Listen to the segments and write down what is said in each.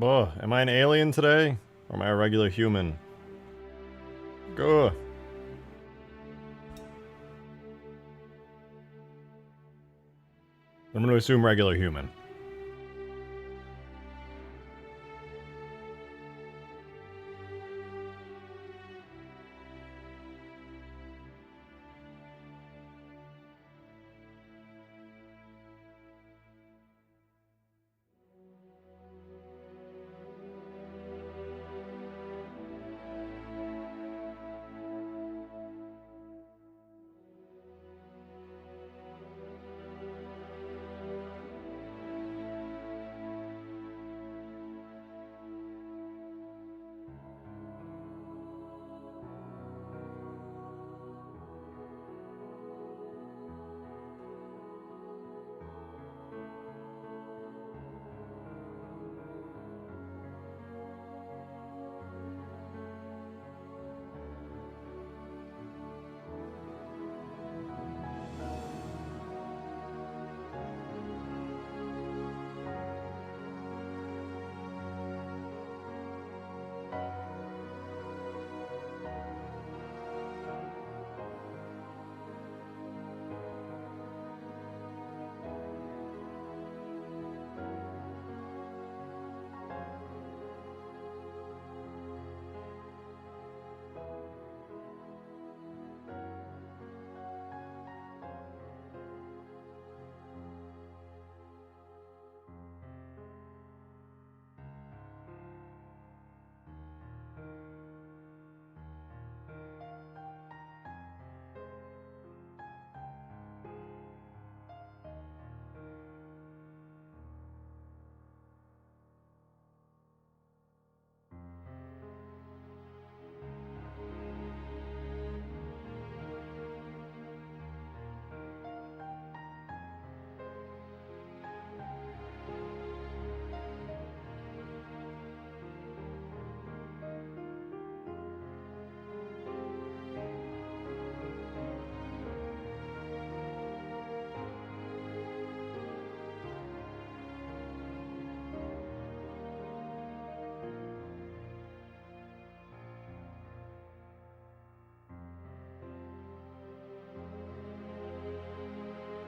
Am I an alien today? Or am I a regular human? Go. I'm gonna assume regular human.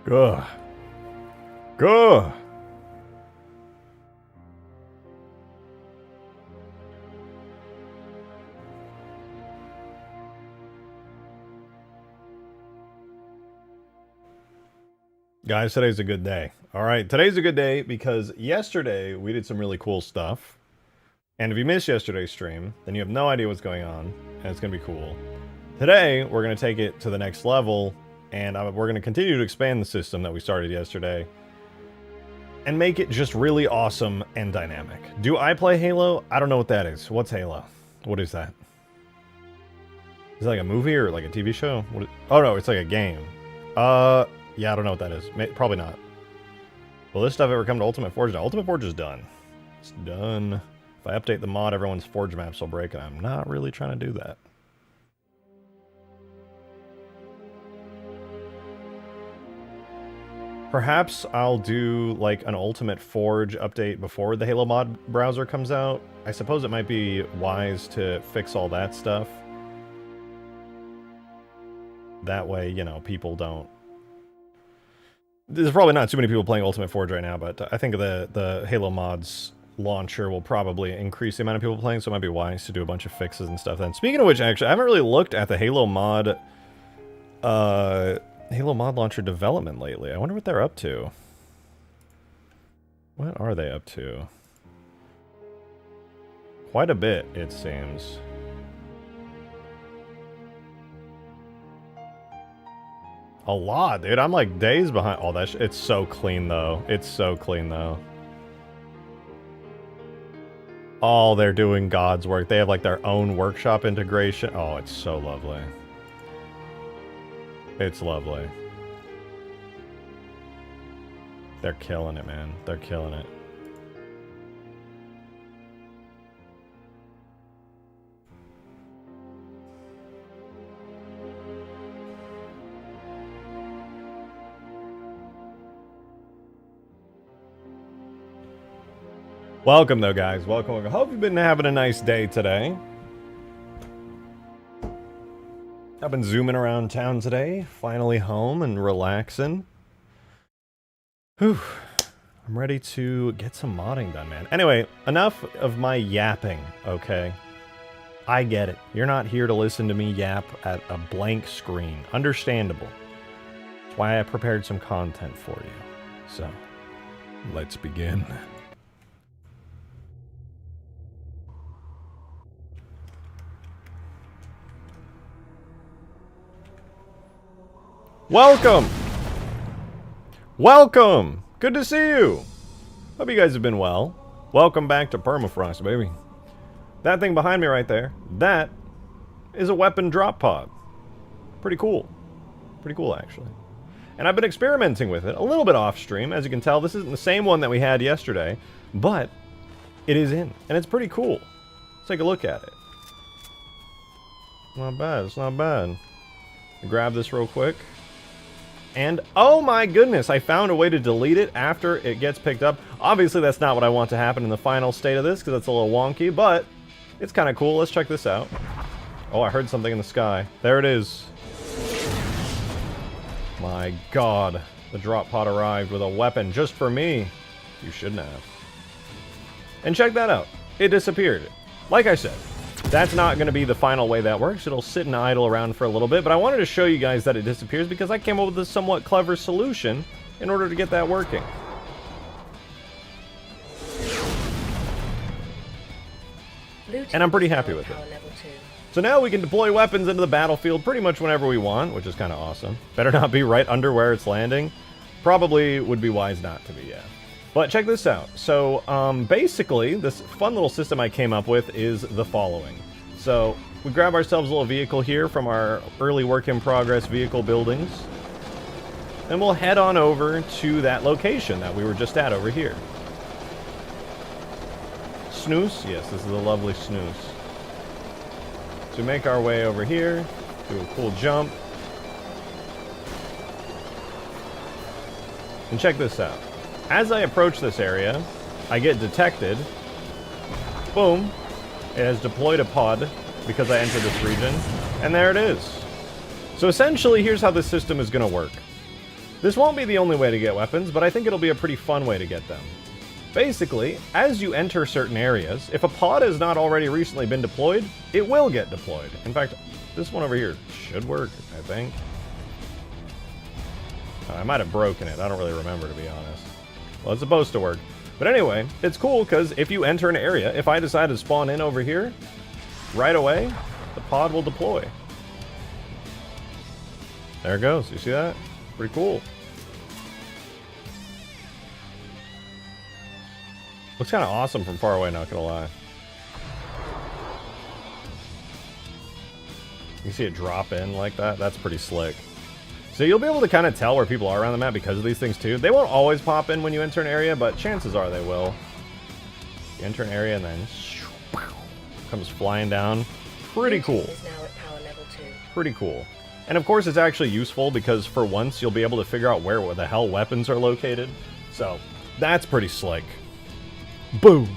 Go. Go. Guys, today's a good day. Alright, today's a good day because yesterday we did some really cool stuff. And if you missed yesterday's stream, then you have no idea what's going on, and it's going to be cool. Today, we're going to take it to the next level, and we're going to continue to expand the system that we started yesterday, and make it just really awesome and dynamic. Do I play Halo? I don't know what that is. What's Halo? What is that? Is it like a movie or like a TV show? Oh no, it's like a game. Yeah, I don't know what that is. Probably not. Will this stuff ever come to Ultimate Forge? No, Ultimate Forge is done. It's done. If I update the mod, everyone's Forge maps will break, and I'm not really trying to do that. Perhaps I'll do like an Ultimate Forge update before the Halo mod browser comes out. I suppose it might be wise to fix all that stuff. That way, you know, people don't... There's probably not too many people playing Ultimate Forge right now, but I think the Halo mods launcher will probably increase the amount of people playing, so it might be wise to do a bunch of fixes and stuff then. Speaking of which, actually, I haven't really looked at the Halo mod launcher development lately. I wonder what they're up to. What are they up to? Quite a bit, it seems. A lot, dude. I'm like days behind. Oh, it's so clean, though. It's so clean, though. Oh, they're doing God's work. They have like their own workshop integration. Oh, it's so lovely. It's lovely. They're killing it, man. They're killing it. Welcome, though, guys. Welcome. I hope you've been having a nice day today. I've been zooming around town today, finally home and relaxing. Whew. I'm ready to get some modding done, man. Anyway, enough of my yapping, okay? I get it. You're not here to listen to me yap at a blank screen. Understandable. That's why I prepared some content for you. So, let's begin. Welcome! Welcome! Good to see you! Hope you guys have been well. Welcome back to Permafrost, baby. That thing behind me right there, that is a weapon drop pod. Pretty cool. Pretty cool, actually. And I've been experimenting with it a little bit off stream. As you can tell, this isn't the same one that we had yesterday, but it is in, and it's pretty cool. Let's take a look at it. Not bad, it's not bad. Grab this real quick. And, oh my goodness, I found a way to delete it after it gets picked up. Obviously, that's not what I want to happen in the final state of this, because it's a little wonky, but it's kind of cool. Let's check this out. Oh, I heard something in the sky. There it is. My god. The drop pod arrived with a weapon just for me. You shouldn't have. And check that out. It disappeared. Like I said, that's not going to be the final way that works. It'll sit and idle around for a little bit, but I wanted to show you guys that it disappears because I came up with a somewhat clever solution in order to get that working. And I'm pretty happy with it. So now we can deploy weapons into the battlefield pretty much whenever we want, which is kind of awesome. Better not be right under where it's landing. Probably would be wise not to be, yeah. But check this out. So, basically, this fun little system I came up with is the following. So, we grab ourselves a little vehicle here from our early work-in-progress vehicle buildings. And we'll head on over to that location that we were just at over here. Snooze? Yes, this is a lovely snooze. So we make our way over here, do a cool jump. And check this out. As I approach this area, I get detected. Boom. It has deployed a pod because I entered this region. And there it is. So essentially, here's how this system is going to work. This won't be the only way to get weapons, but I think it'll be a pretty fun way to get them. Basically, as you enter certain areas, if a pod has not already recently been deployed, it will get deployed. In fact, this one over here should work, I think. I might have broken it. I don't really remember, to be honest. Well, it's supposed to work. But anyway, it's cool because if you enter an area, if I decide to spawn in over here, right away, the pod will deploy. There it goes. You see that? Pretty cool. Looks kind of awesome from far away, not gonna lie. You see it drop in like that? That's pretty slick. So you'll be able to kind of tell where people are around the map because of these things too. They won't always pop in when you enter an area, but chances are they will. You enter an area and then comes flying down. Pretty cool. Pretty cool. And of course it's actually useful because for once you'll be able to figure out where the hell weapons are located. So that's pretty slick. Boom.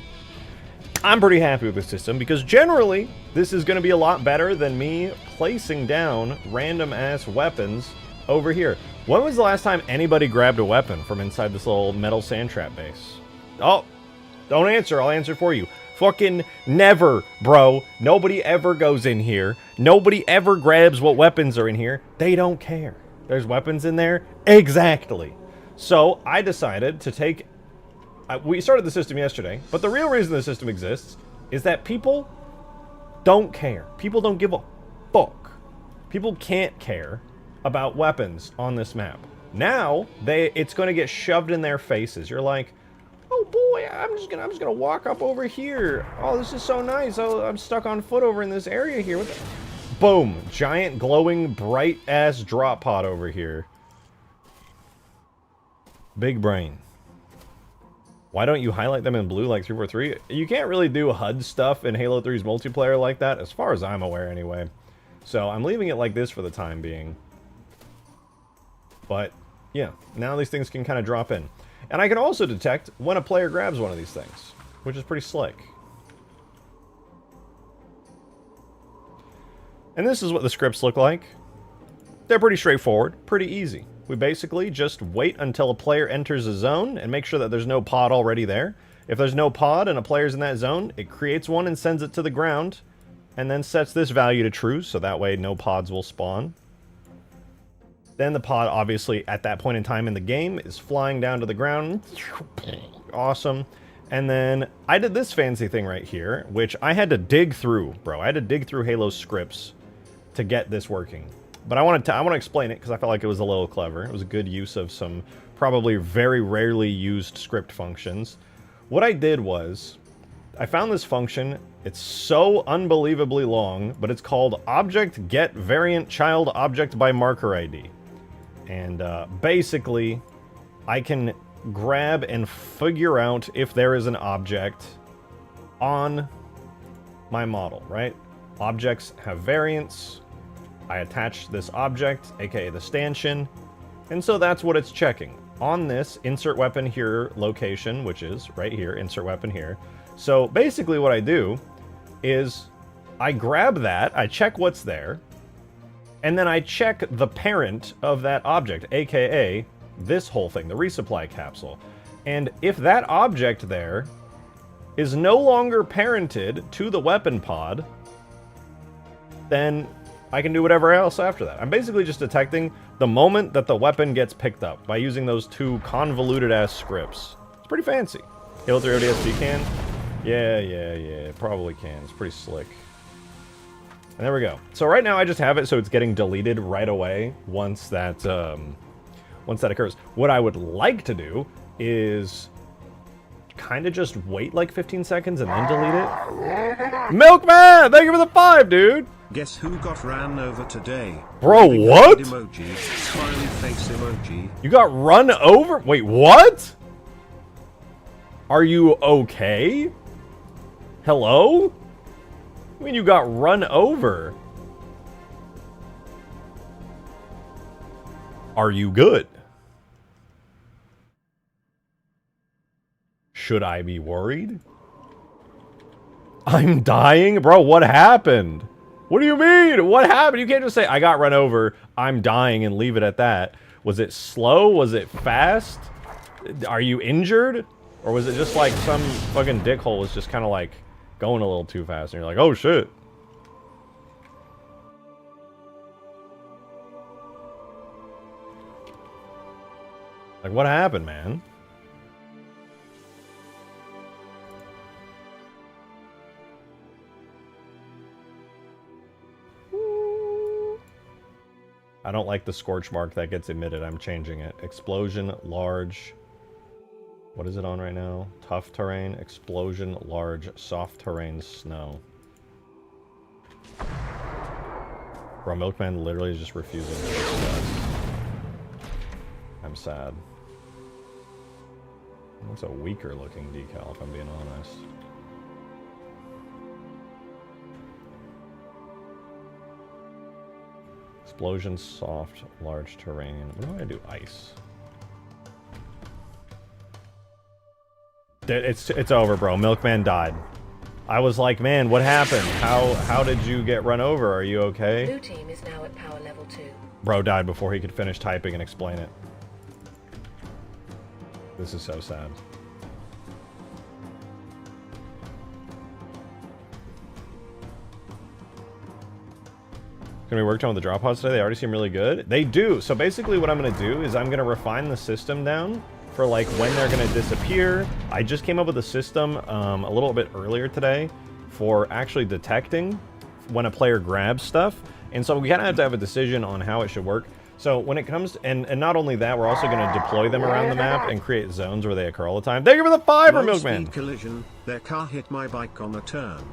I'm pretty happy with this system because generally this is going to be a lot better than me placing down random ass weapons over here. When was the last time anybody grabbed a weapon from inside this little metal sand trap base? Oh, don't answer. I'll answer for you. Fucking never, bro. Nobody ever goes in here. Nobody ever grabs what weapons are in here. They don't care. There's weapons in there. Exactly. So I decided to take... we started the system yesterday, but the real reason the system exists is that people don't care. People don't give a fuck. People can't care about weapons on this map. Now, it's going to get shoved in their faces. You're like, oh boy, I'm just gonna walk up over here. Oh, this is so nice. Oh, I'm stuck on foot over in this area here. What the... Boom. Giant, glowing, bright-ass drop pod over here. Big brain. Why don't you highlight them in blue like 343? You can't really do HUD stuff in Halo 3's multiplayer like that, as far as I'm aware anyway. So I'm leaving it like this for the time being. But, yeah, now these things can kind of drop in. And I can also detect when a player grabs one of these things. which is pretty slick. And this is what the scripts look like. They're pretty straightforward, pretty easy. We basically just wait until a player enters a zone and make sure that there's no pod already there. If there's no pod and a player's in that zone, it creates one and sends it to the ground, and then sets this value to true, so that way no pods will spawn. Then the pod, obviously, at that point in time in the game, is flying down to the ground. Awesome. And then I did this fancy thing right here, which I had to dig through, bro. I had to dig through Halo's scripts to get this working. But I want to explain it because I felt like it was a little clever. It was a good use of some probably very rarely used script functions. What I did was, I found this function. It's so unbelievably long, but it's called object get variant child object by marker ID. And basically, I can grab and figure out if there is an object on my model, right? Objects have variants. I attach this object, aka the stanchion, and so that's what it's checking. On this insert weapon here location, which is right here, insert weapon here. So basically what I do is I grab that, I check what's there, and then I check the parent of that object, aka this whole thing, the resupply capsule. And if that object there is no longer parented to the weapon pod, then I can do whatever else after that. I'm basically just detecting the moment that the weapon gets picked up by using those two convoluted-ass scripts. It's pretty fancy. Halo 3 ODST can? Yeah, probably can. It's pretty slick. And there we go. So right now I just have it so it's getting deleted right away once that occurs. What I would like to do is kind of just wait like 15 seconds and then delete it. Milkman! Thank you for the 5, dude! Guess who got ran over today? Bro, what? Emoji, smiley face emoji. You got run over? Wait, what? Are you okay? Hello? I mean, you got run over. Are you good? Should I be worried? I'm dying? Bro, what happened? What do you mean? What happened? You can't just say, I got run over, I'm dying, and leave it at that. Was it slow? Was it fast? Are you injured? Or was it just like some fucking dickhole was just kind of like going a little too fast, and you're like, oh shit. Like, what happened, man? I don't like the scorch mark that gets emitted. I'm changing it. Explosion, large. What is it on right now? Tough terrain, explosion, large, soft terrain, snow. Bro, Milkman literally is just refusing to discuss. I'm sad. That's a weaker looking decal, if I'm being honest. Explosion, soft, large terrain. What do I do? Ice. It's over, bro. Milkman died. I was like, man, what happened? How did you get run over? Are you okay? Blue team is now at power level 2. Bro died before he could finish typing and explain it. This is so sad. Gonna be worked on with the drop pods today. They already seem really good. They do. So basically what I'm gonna do is I'm gonna refine the system down for like when they're gonna disappear. I just came up with a system a little bit earlier today for actually detecting when a player grabs stuff. And so we kind of have to have a decision on how it should work. So when it comes to, and not only that, we're also going to deploy them around the map and create zones where they occur all the time. Thank you for the 5, Milkman. Collision. Their car hit my bike on a turn.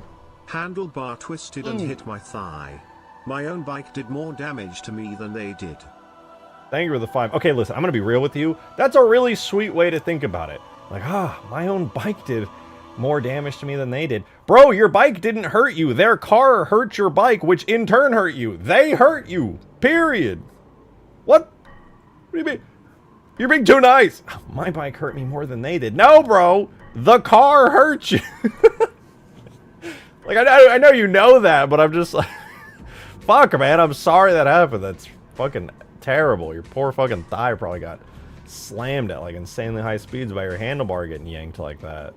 Handlebar twisted and hit my thigh. My own bike did more damage to me than they did. Thank you for the 5. Okay, listen, I'm going to be real with you. That's a really sweet way to think about it. Like, my own bike did more damage to me than they did. Bro, your bike didn't hurt you. Their car hurt your bike, which in turn hurt you. They hurt you. Period. What? What do you mean? You're being too nice. My bike hurt me more than they did. No, bro. The car hurt you. Like, I know you know that, but I'm just like... Fuck, man. I'm sorry that happened. That's fucking terrible. Your poor fucking thigh probably got slammed at, like, insanely high speeds by your handlebar getting yanked like that.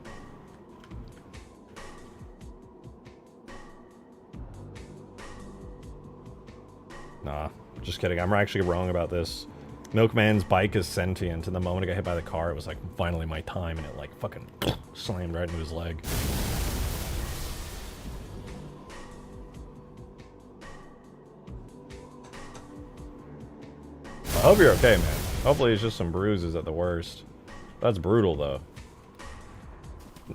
Nah, just kidding. I'm actually wrong about this. Milkman's bike is sentient, and the moment I got hit by the car, it was like, finally my time, and it like fucking slammed right into his leg. I hope you're okay, man. Hopefully it's just some bruises at the worst. That's brutal, though.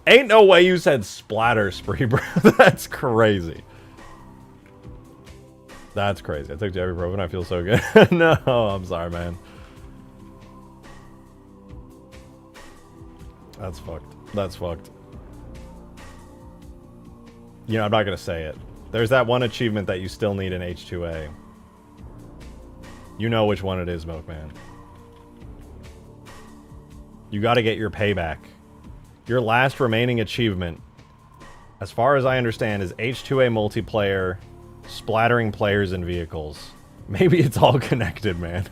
Ain't no way you said splatter spree, bro. That's crazy. That's crazy. I took ibuprofen. I feel so good. No, I'm sorry, man. That's fucked. That's fucked. You know, I'm not gonna say it. There's that one achievement that you still need in H2A. You know which one it is, Milkman. You gotta get your payback. Your last remaining achievement, as far as I understand, is H2A multiplayer, splattering players and vehicles. Maybe it's all connected, man.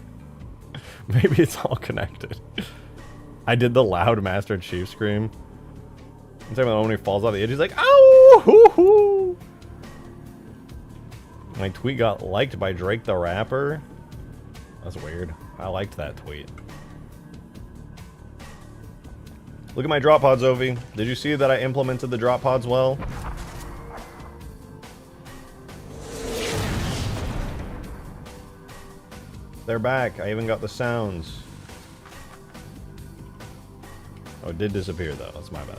Maybe it's all connected. I did the loud Master Chief scream. When he falls off the edge, he's like, "Ow! Hoo hoo!" My tweet got liked by Drake the Rapper. That's weird. I liked that tweet. Look at my drop pods, Ovi. Did you see that I implemented the drop pods well? They're back. I even got the sounds. Oh, it did disappear, though. That's my bad.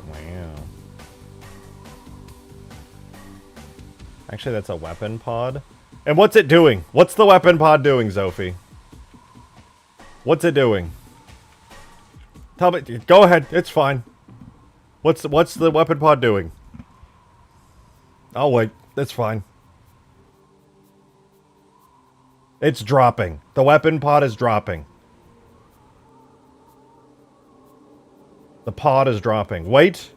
Wow. Actually, that's a weapon pod. And what's it doing? What's the weapon pod doing, Zophie? What's it doing? Tell me. Go ahead. It's fine. What's the weapon pod doing? I'll wait. It's fine. It's dropping. The weapon pod is dropping. The pod is dropping. Wait!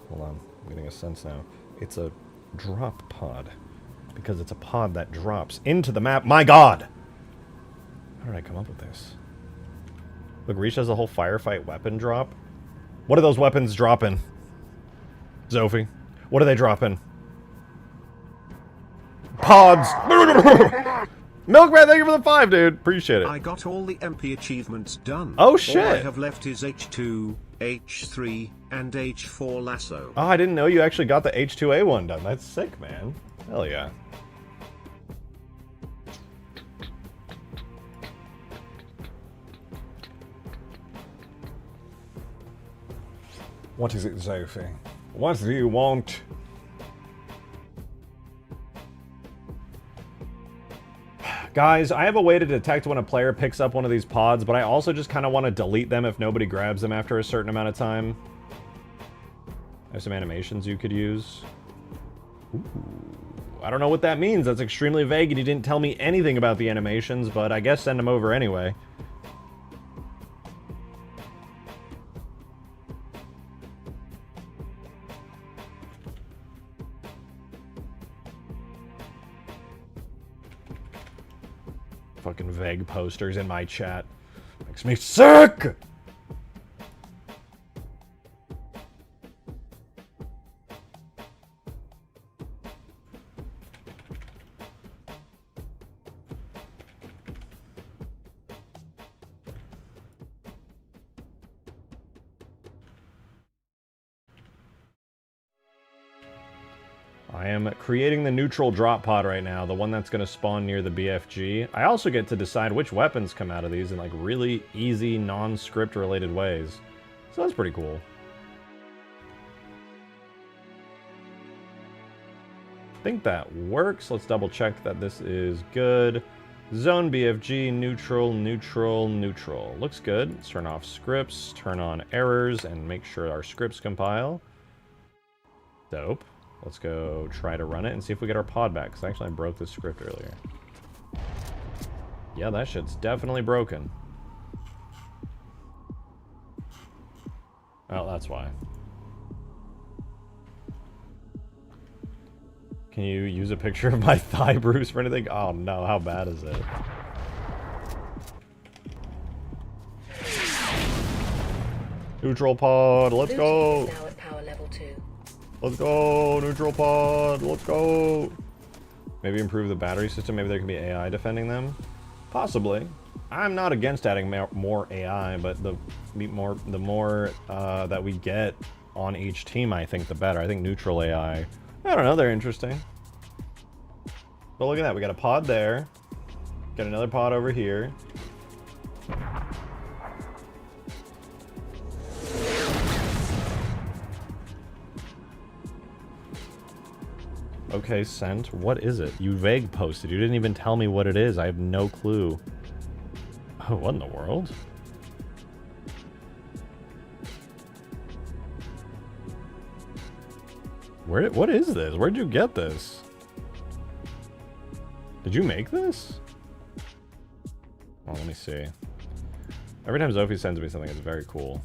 Hold on. I'm getting a sense now. It's a drop pod. Because it's a pod that drops into the map. My god! How did I come up with this? Look, Reach has a whole firefight weapon drop. What are those weapons dropping? Zophie. What are they dropping? Pods! Milkman, thank you for the 5, dude. Appreciate it. I got all the MP achievements done. Oh, shit. All I have left is H2, H3, and H4 lasso. Oh, I didn't know you actually got the H2A one done. That's sick, man. Hell yeah. What is it, Zophie? What do you want? Guys, I have a way to detect when a player picks up one of these pods, but I also just kind of want to delete them if nobody grabs them after a certain amount of time. There's some animations you could use. Ooh, I don't know what that means. That's extremely vague, and you didn't tell me anything about the animations, but I guess send them over anyway. Fucking vague posters in my chat. Makes me sick! I am creating the neutral drop pod right now, the one that's going to spawn near the BFG. I also get to decide which weapons come out of these in like really easy, non-script related ways. So that's pretty cool. I think that works. Let's double check that this is good. Zone BFG, neutral, neutral, neutral. Looks good. Let's turn off scripts, turn on errors, and make sure our scripts compile. Dope. Let's go try to run it and see if we get our pod back. Because actually I broke this script earlier. Yeah, that shit's definitely broken. Oh, that's why. Can you use a picture of my thigh, Bruce, for anything? Oh no, how bad is it? Neutral pod, let's go! Now at power level 2. Let's go, neutral pod, let's go! Maybe improve the battery system, maybe there can be AI defending them? Possibly. I'm not against adding more AI, but the more that we get on each team, I think the better. I think neutral AI, I don't know, they're interesting. But look at that, we got a pod there. Got another pod over here. Okay, sent. What is it? You vague posted. You didn't even tell me what it is. I have no clue. Oh, what in the world? What is this? Where'd you get this? Did you make this? Oh, let me see. Every time Zophie sends me something, it's very cool.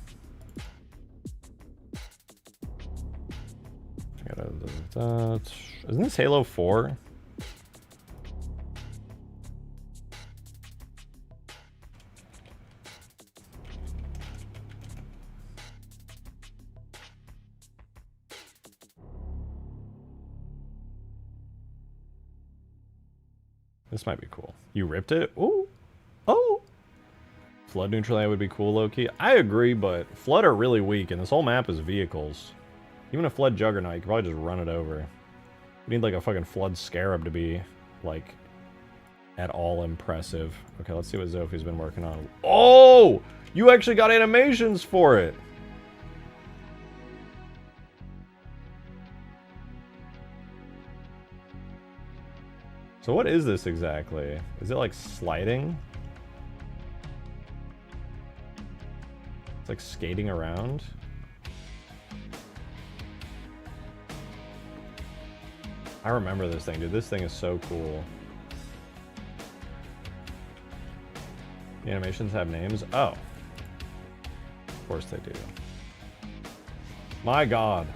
Isn't this Halo 4? This might be cool. You ripped it? Ooh. Oh. Flood neutral AI would be cool, low-key. I agree, but Flood are really weak, and this whole map is vehicles. Even a Flood Juggernaut, you could probably just run it over. We need like a fucking Flood Scarab to be, like, at all impressive. Okay, let's see what Zophie's been working on. Oh! You actually got animations for it! So what is this exactly? Is it like sliding? It's like skating around? I remember this thing, dude. This thing is so cool. The animations have names? Oh. Of course they do. My god.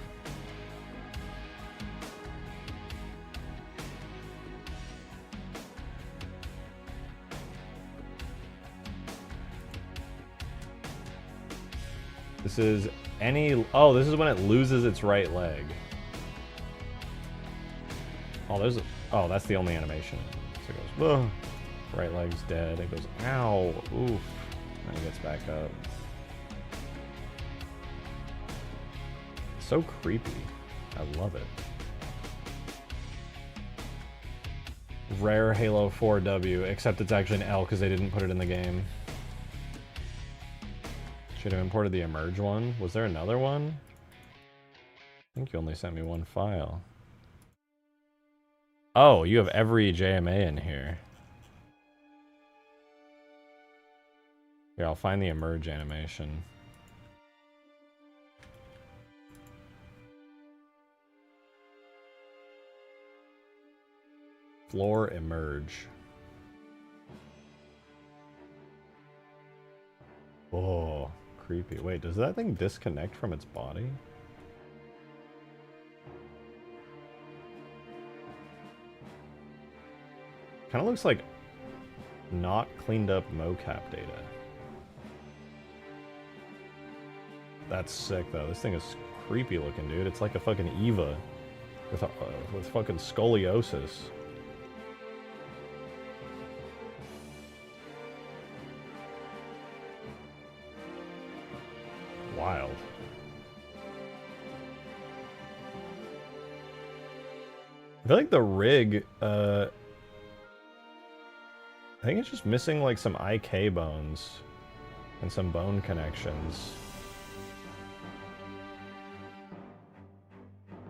This is any... Oh, this is when it loses its right leg. Oh, there's a... Oh, that's the only animation. So it goes, ugh. Right leg's dead. It goes, ow. Oof. And it gets back up. So creepy. I love it. Rare Halo 4W, except it's actually an L because they didn't put it in the game. Should have imported the Emerge one. Was there another one? I think you only sent me one file. Oh, you have every JMA in here. Here, I'll find the Emerge animation. Floor Emerge. Oh, creepy. Wait, does that thing disconnect from its body? Kind of looks like not cleaned up mocap data. That's sick though. This thing is creepy looking, dude. It's like a fucking Eva with fucking scoliosis. Wild. I feel like the rig, I think it's just missing like some IK bones and some bone connections.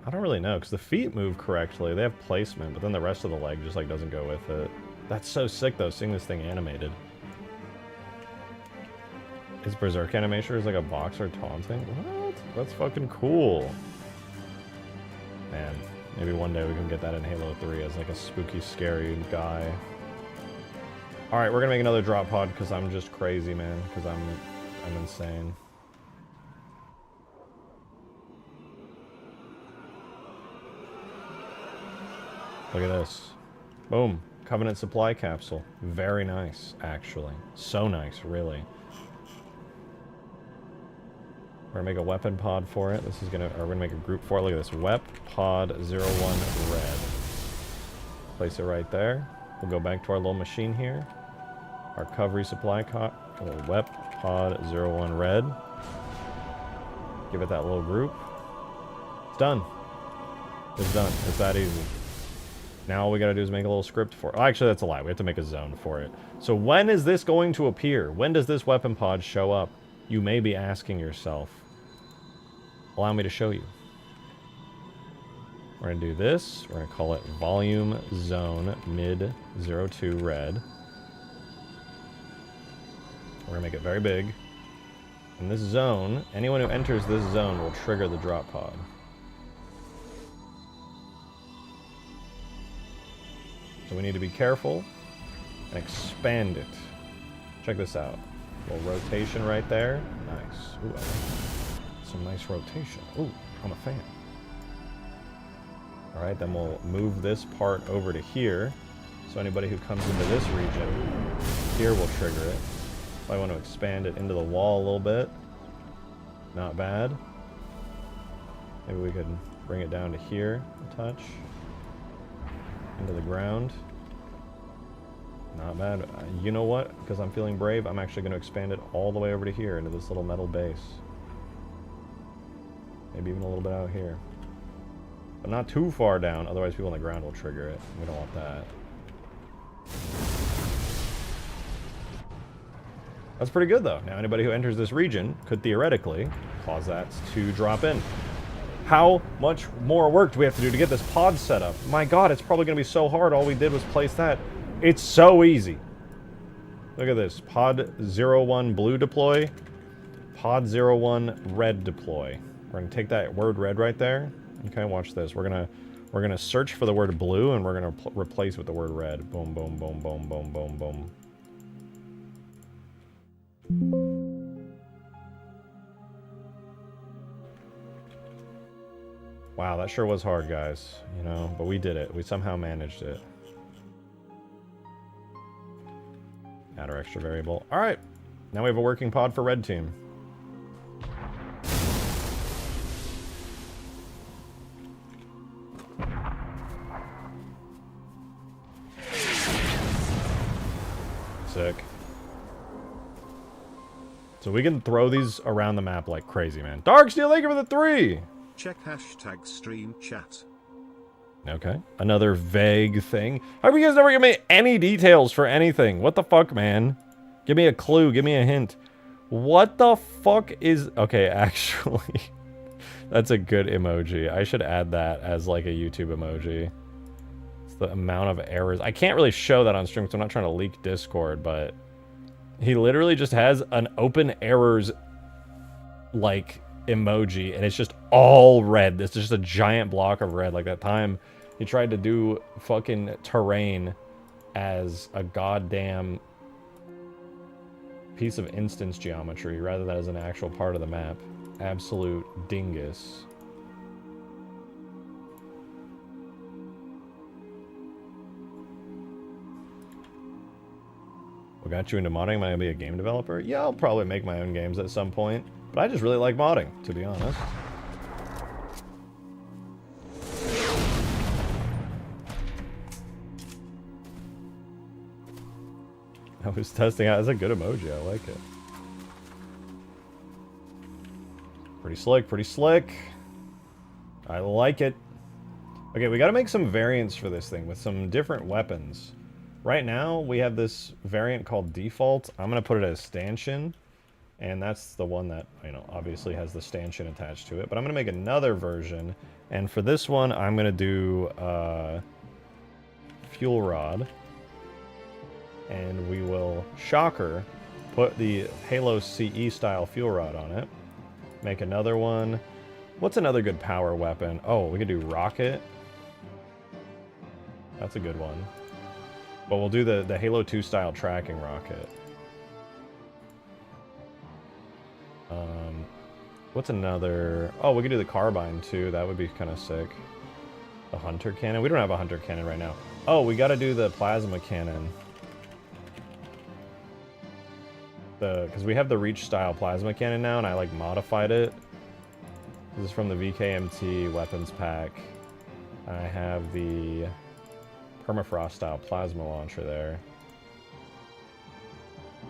I don't really know, because the feet move correctly. They have placement, but then the rest of the leg just like doesn't go with it. That's so sick though, seeing this thing animated. Is Berserk animation is like a boxer taunting? What? That's fucking cool. Man, Maybe one day we can get that in Halo 3 as like a spooky, scary guy. Alright, we're gonna make another drop pod because I'm just crazy, man. Because I'm insane. Look at this. Boom. Covenant supply capsule. Very nice, actually. So nice, really. We're gonna make a weapon pod for it. This is gonna, or we're gonna make a group for it. Look at this. Wep pod 01 red. Place it right there. We'll go back to our little machine here. Our recovery supply Wep pod 01 red. Give it that little group. It's done. It's done. It's that easy. Now all we gotta do is make a little script for it. Oh, actually, that's a lie. We have to make a zone for it. So when is this going to appear? When does this weapon pod show up? You may be asking yourself. Allow me to show you. We're gonna do this. We're gonna call it volume zone mid 02 red. We're gonna make it very big. In this zone, anyone who enters this zone will trigger the drop pod. So we need to be careful and expand it. Check this out. A little rotation right there. Nice. Ooh, I like some nice rotation. Ooh, I'm a fan. Alright, then we'll move this part over to here. So anybody who comes into this region, here will trigger it. If I want to expand it into the wall a little bit. Not bad. Maybe we could bring it down to here a touch. Into the ground. Not bad. You know what? Because I'm feeling brave, I'm actually going to expand it all the way over to here into this little metal base. Maybe even a little bit out here. But not too far down, otherwise people on the ground will trigger it. We don't want that. That's pretty good though. Now anybody who enters this region could theoretically cause that to drop in. How much more work do we have to do to get this pod set up? My god, it's probably going to be so hard. All we did was place that. It's so easy. Look at this. Pod 01 blue deploy. Pod 01 red deploy. We're going to take that word red right there. Okay, watch this. We're going to search for the word blue and we're going to replace with the word red. Boom, boom, boom, boom, boom, boom, boom. Wow, that sure was hard, guys. You know, but we did it. We somehow managed it. Add our extra variable. All right. Now we have a working pod for red team. Sick. So we can throw these around the map like crazy, man. Darksteel, thank you for the 3! Check hashtag stream chat. Okay. Another vague thing. How come you guys never give me any details for anything? What the fuck, man? Give me a clue. Give me a hint. What the fuck is... Okay, actually. That's a good emoji. I should add that as like a YouTube emoji. It's the amount of errors. I can't really show that on stream because I'm not trying to leak Discord, but... He literally just has an open errors, like, emoji, and it's just all red. It's just a giant block of red. Like that time he tried to do fucking terrain as a goddamn piece of instance geometry rather than as an actual part of the map. Absolute dingus. What got you into modding? Am I gonna be a game developer? Yeah, I'll probably make my own games at some point. But I just really like modding, to be honest. I was testing out. That's a good emoji. I like it. Pretty slick, pretty slick. I like it. Okay, we gotta make some variants for this thing with some different weapons. Right now, we have this variant called Default. I'm gonna put it as Stanchion. And that's the one that, you know, obviously has the stanchion attached to it. But I'm going to make another version. And for this one, I'm going to do fuel rod. And we will, shocker, put the Halo CE style fuel rod on it. Make another one. What's another good power weapon? Oh, we could do rocket. That's a good one. But we'll do the Halo 2 style tracking rocket. What's another... Oh, we could do the carbine too. That would be kind of sick. The hunter cannon. We don't have a hunter cannon right now. Oh, we got to do the plasma cannon. Because we have the reach style plasma cannon now, and I like modified it. This is from the VKMT weapons pack. I have the Permafrost style plasma launcher there.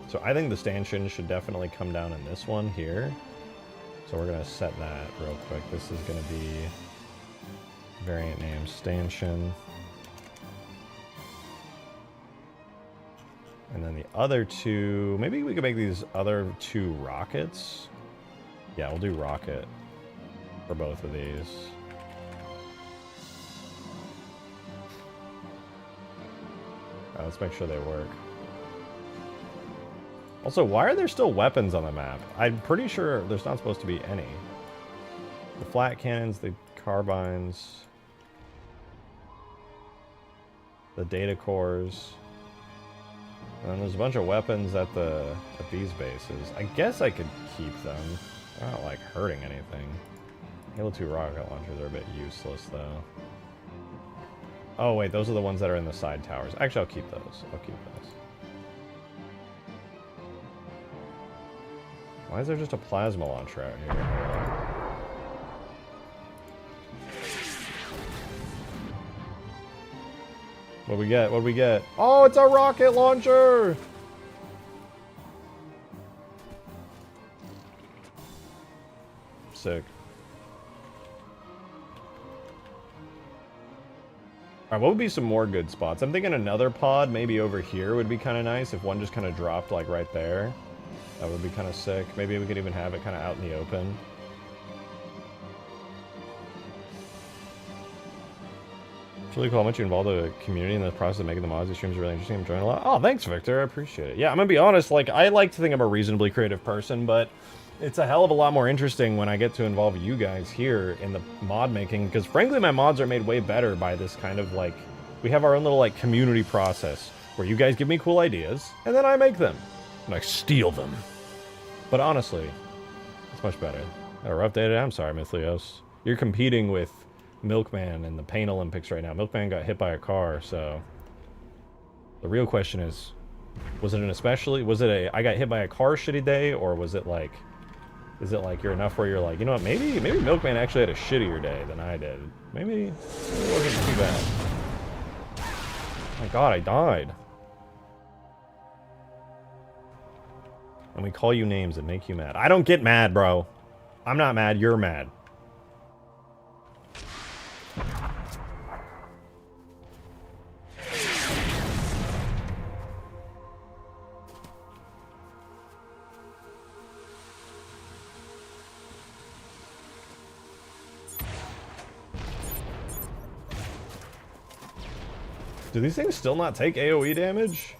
So I think the stanchion should definitely come down in this one here. So we're going to set that real quick. This is going to be variant name stanchion. And then the other two, maybe we could make these other two rockets. Yeah, we'll do rocket for both of these. All right, let's make sure they work. Also, why are there still weapons on the map? I'm pretty sure there's not supposed to be any. The flat cannons, the carbines, the data cores, and then there's a bunch of weapons at these bases. I guess I could keep them. They're not like hurting anything. Halo 2 rocket launchers are a bit useless though. Oh wait, those are the ones that are in the side towers. Actually, I'll keep those. I'll keep those. Why is there just a plasma launcher out here? What do we get? What do we get? Oh, it's a rocket launcher! Sick. Alright, what would be some more good spots? I'm thinking another pod maybe over here would be kind of nice if one just kind of dropped like right there. That would be kind of sick. Maybe we could even have it kind of out in the open. It's really cool how much you involve the community in the process of making the mods. These streams are really interesting. I'm enjoying a lot. Oh, thanks, Victor. I appreciate it. Yeah, I'm gonna be honest. Like, I like to think I'm a reasonably creative person, but it's a hell of a lot more interesting when I get to involve you guys here in the mod making. Because frankly, my mods are made way better by this kind of like, we have our own little like community process where you guys give me cool ideas and then I make them. And I steal them. But honestly, it's much better. Got a rough day today? I'm sorry, Mythlios. You're competing with Milkman in the Pain Olympics right now. Milkman got hit by a car, so... The real question is, was it I got hit by a car shitty day, or was it like... Is it like you're enough where you're like, you know what, maybe Milkman actually had a shittier day than I did. Maybe it wasn't too bad. Oh my god, I died. And we call you names that make you mad. I don't get mad, bro. I'm not mad, you're mad. Do these things still not take AoE damage?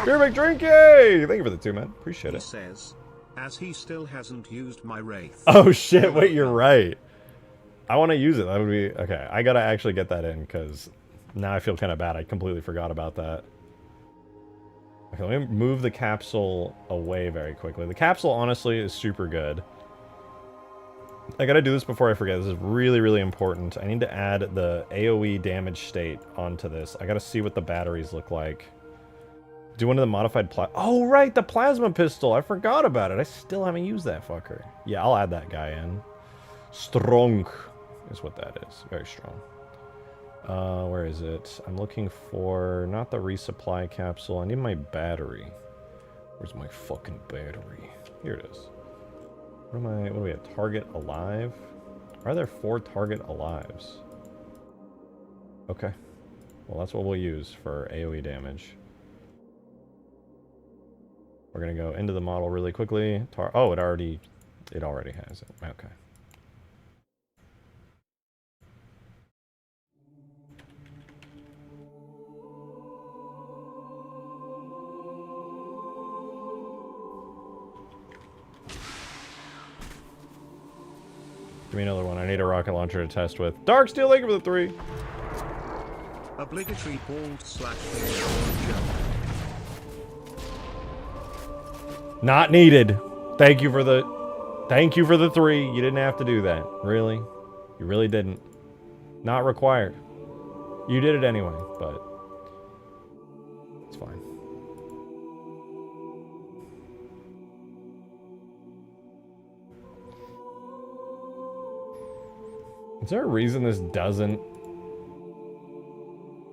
Beer McDrinky! Thank you for the 2, man. Appreciate it. He says, as he still hasn't used my Wraith. Oh shit, wait, you're right. I want to use it. That would be... Okay, I gotta actually get that in, because now I feel kind of bad. I completely forgot about that. Okay, let me move the capsule away very quickly. The capsule, honestly, is super good. I gotta do this before I forget. This is really, really important. I need to add the AoE damage state onto this. I gotta see what the batteries look like. Do one of the modified oh, right! The plasma pistol! I forgot about it. I still haven't used that fucker. Yeah, I'll add that guy in. Strong is what that is. Very strong. Where is it? I'm looking for... Not the resupply capsule. I need my battery. Where's my fucking battery? Here it is. What do we have? Target alive? Are there 4 target alives? Okay. Well, that's what we'll use for AoE damage. We're gonna go into the model really quickly. Oh, it already has it. Okay. Give me another one. I need a rocket launcher to test with. Darksteel, thank you for the 3. Obligatory bald slash finger joke. Not needed. Thank you for the 3. You didn't have to do that. Really? You really didn't. Not required. You did it anyway, but it's fine. Is there a reason this doesn't,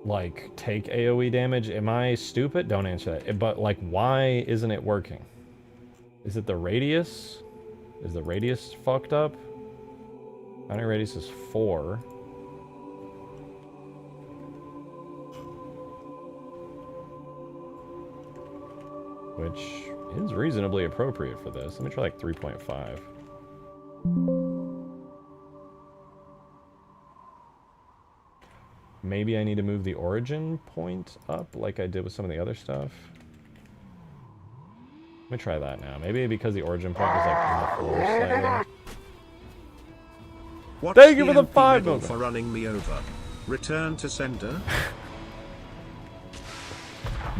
like, take AoE damage? Am I stupid? Don't answer that. But, like, why isn't it working? Is it the radius? Is the radius fucked up? Boundary radius is 4. Which is reasonably appropriate for this. Let me try like 3.5. Maybe I need to move the origin point up like I did with some of the other stuff. Let me try that now. Maybe because the origin point is like on the floor slightly. What's Thank you for the MP 5 medal million. for running me over. Return to sender.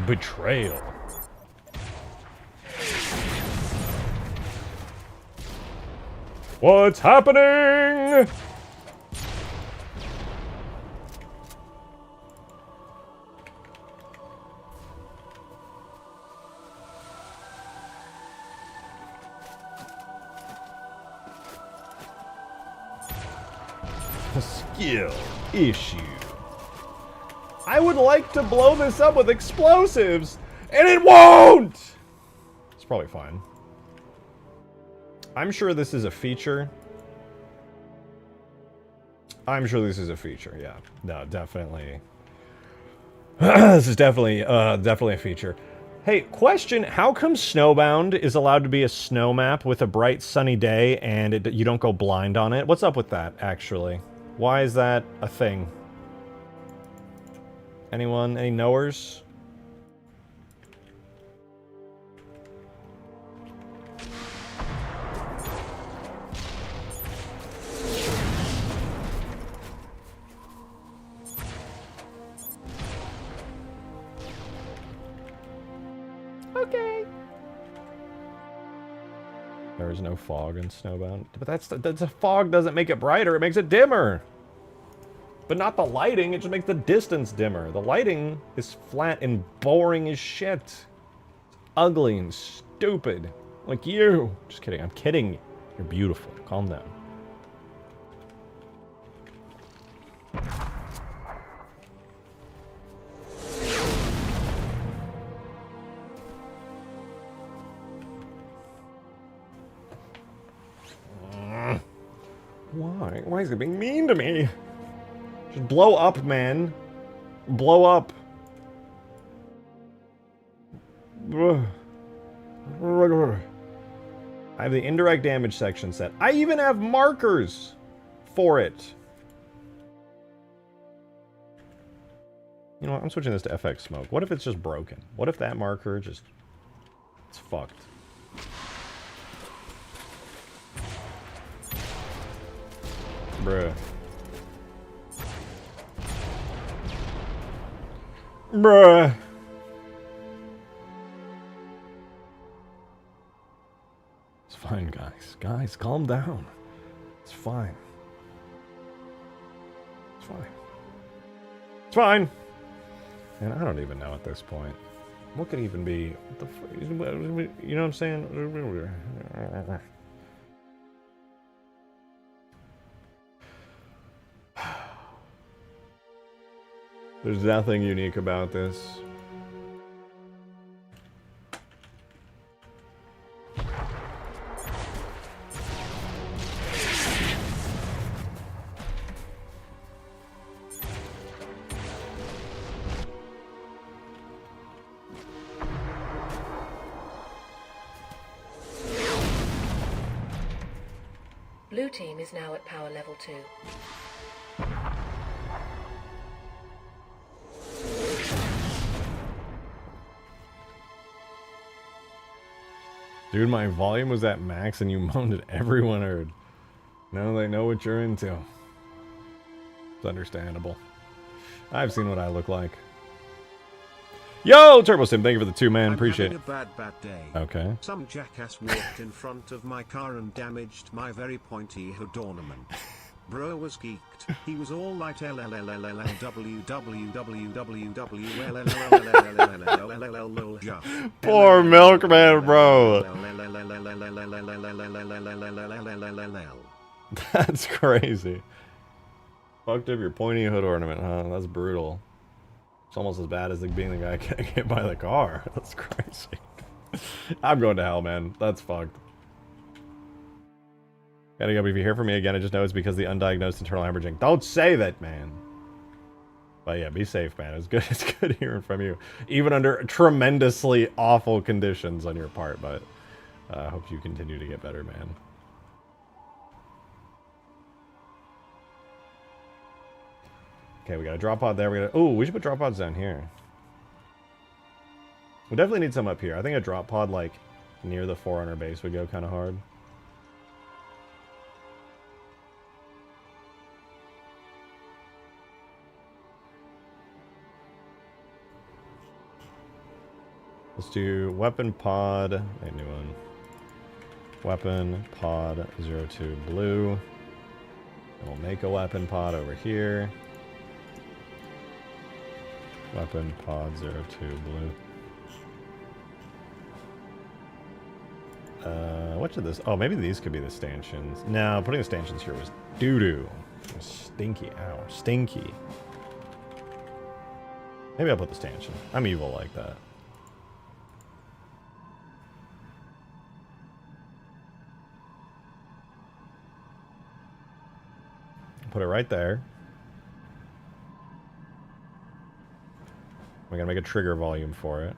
Betrayal. What's happening? A skill issue. I would like to blow this up with explosives, and it won't! It's probably fine. I'm sure this is a feature. I'm sure this is a feature, yeah. No, definitely. This is definitely a feature. Hey, question, how come Snowbound is allowed to be a snow map with a bright sunny day and you don't go blind on it? What's up with that, actually? Why is that a thing? Anyone? Any knowers? Okay. There is no fog in Snowbound. But that's a fog doesn't make it brighter, it makes it dimmer. But not the lighting, it just makes the distance dimmer. The lighting is flat and boring as shit. It's ugly and stupid. Like you. Just kidding, I'm kidding. You're beautiful. Calm down. Why? Why is it being mean to me? Just blow up, man. Blow up. I have the indirect damage section set. I even have markers for it. You know what? I'm switching this to FX Smoke. What if it's just broken? What if that marker just... it's fucked? Bruh. Bruh. It's fine, guys. Guys, calm down. It's fine. It's fine. It's fine. And I don't even know at this point. What could even be... what the you know what I'm saying? There's nothing unique about this. Blue team is now at power level 2. Dude, my volume was at max and you moaned at everyone heard. Now they know what you're into. It's understandable. I've seen what I look like. Yo, Turbo Sim, thank you for the 2, man. I'm Appreciate having it. a bad day. Okay. Some jackass walked in front of my car and damaged my very pointy hood ornament. Bro was geeked. He was all like Poor milkman, bro. That's crazy. Fucked up your pointy hood ornament, huh? That's brutal. It's almost as bad as like being the guy getting hit by the car. That's crazy. I'm going to hell, man. That's fucked. Gotta go. But if you hear from me again, I just know it's because the undiagnosed internal hemorrhaging. Don't say that, man. But yeah, be safe, man. It's good. It's good hearing from you, even under tremendously awful conditions on your part. But I hope you continue to get better, man. Okay, we got a drop pod there. We got. Oh, we should put drop pods down here. We definitely need some up here. I think a drop pod like near the Forerunner base would go kind of hard. Let's do weapon pod, a new one. Weapon pod 02 blue. And we'll make a weapon pod over here. Weapon pod 02 blue. What should this? Oh, maybe these could be the stanchions. No, putting the stanchions here was doo-doo. Stinky. Ow. Stinky. Maybe I'll put the stanchion. I'm evil like that. Put it right there. We're gonna make a trigger volume for it.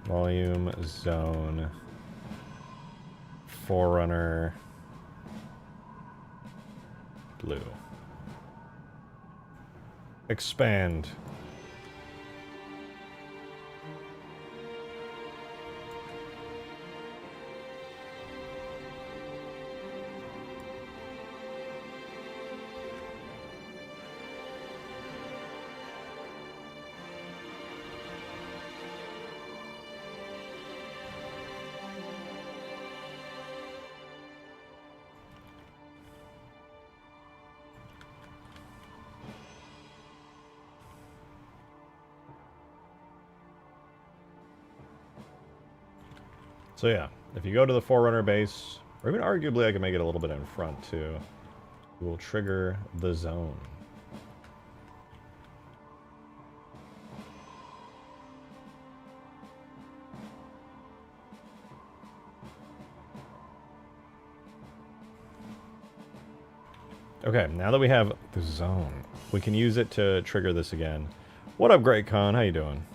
Volume, zone, Forerunner, blue. Expand. So yeah, if you go to the Forerunner base, or even arguably I can make it a little bit in front too, we'll trigger the zone. Okay, now that we have the zone, we can use it to trigger this again. What up, Great Con? How you doing?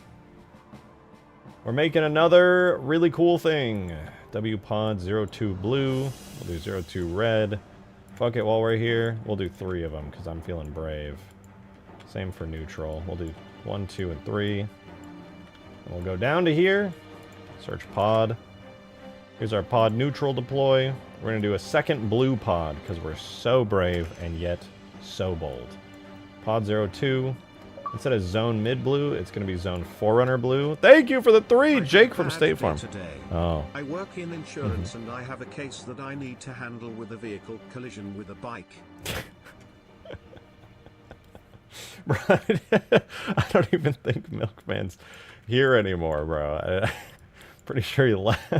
We're making another really cool thing. WPod 02 blue. We'll do 02 red. Fuck it, while we're here, we'll do 3 of them because I'm feeling brave. Same for neutral. We'll do 1, 2, and 3. And we'll go down to here. Search pod. Here's our pod neutral deploy. We're going to do a second blue pod because we're so brave and yet so bold. Pod 02. Instead of zone mid blue, it's going to be zone Forerunner blue. Thank you for the 3, Jake from State Farm. Today. Oh. I work in insurance and I have a case that I need to handle with a vehicle collision with a bike. Right. I don't even think Milkman's here anymore, bro. I'm pretty sure he left.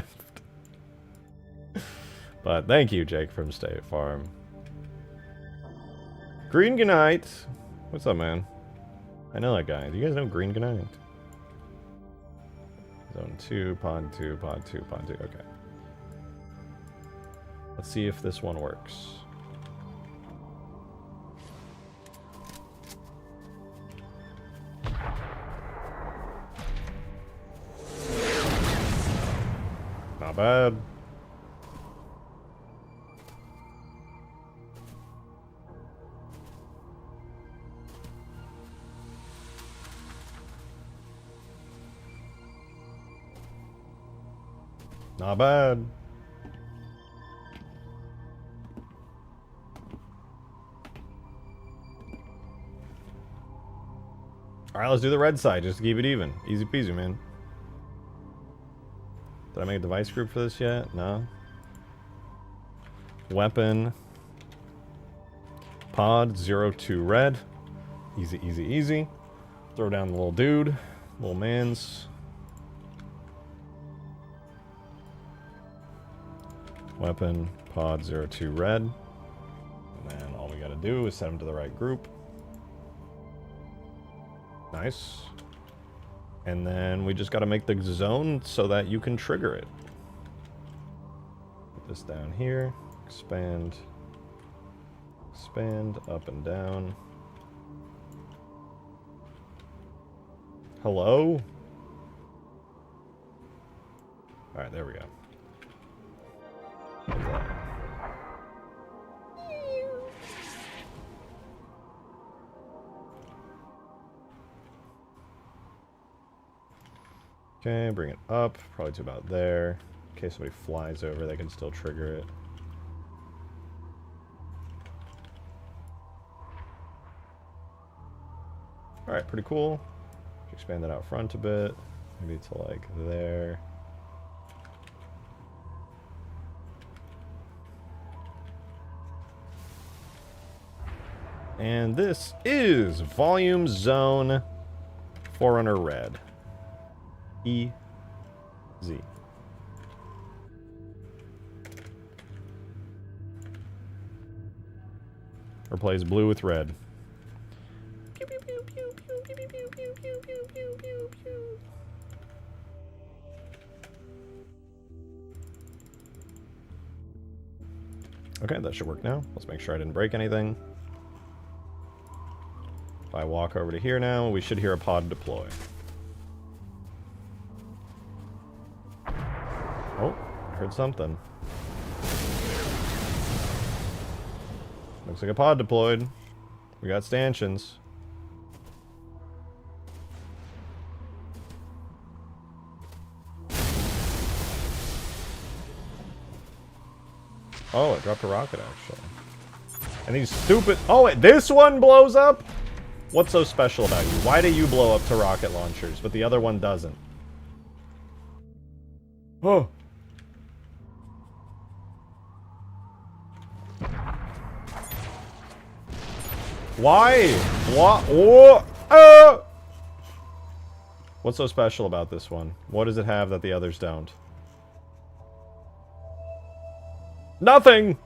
But thank you, Jake from State Farm. Green Gunite. What's up, man? I know that guy. Do you guys know Green Gunite? Zone 2, pod 2, pod 2, pod 2. Okay. Let's see if this one works. Not bad. Not bad. Alright, let's do the red side just to keep it even. Easy peasy, man. Did I make a device group for this yet? No. Weapon. Pod 02 red. Easy, easy, easy. Throw down the little dude. Little mans. Weapon. Pod 02 red. And then all we gotta do is set them to the right group. Nice. And then we just gotta make the zone so that you can trigger it. Put this down here. Expand. Expand up and down. Hello? Alright, there we go. Okay, bring it up, probably to about there. In case somebody flies over, they can still trigger it. Alright, pretty cool. Expand that out front a bit. Maybe to like there. And this is Volume Zone Forerunner Red. E Z. Replace blue with red. Okay, that should work now. Let's make sure I didn't break anything. If I walk over to here now, we should hear a pod deploy. Oh, I heard something. Looks like a pod deployed. We got stanchions. Oh, it dropped a rocket, actually. And these stupid... Oh, this one blows up? What's so special about you? Why do you blow up to rocket launchers, but the other one doesn't? Oh. Why? What? Oh! What's so special about this one? What does it have that the others don't? Nothing!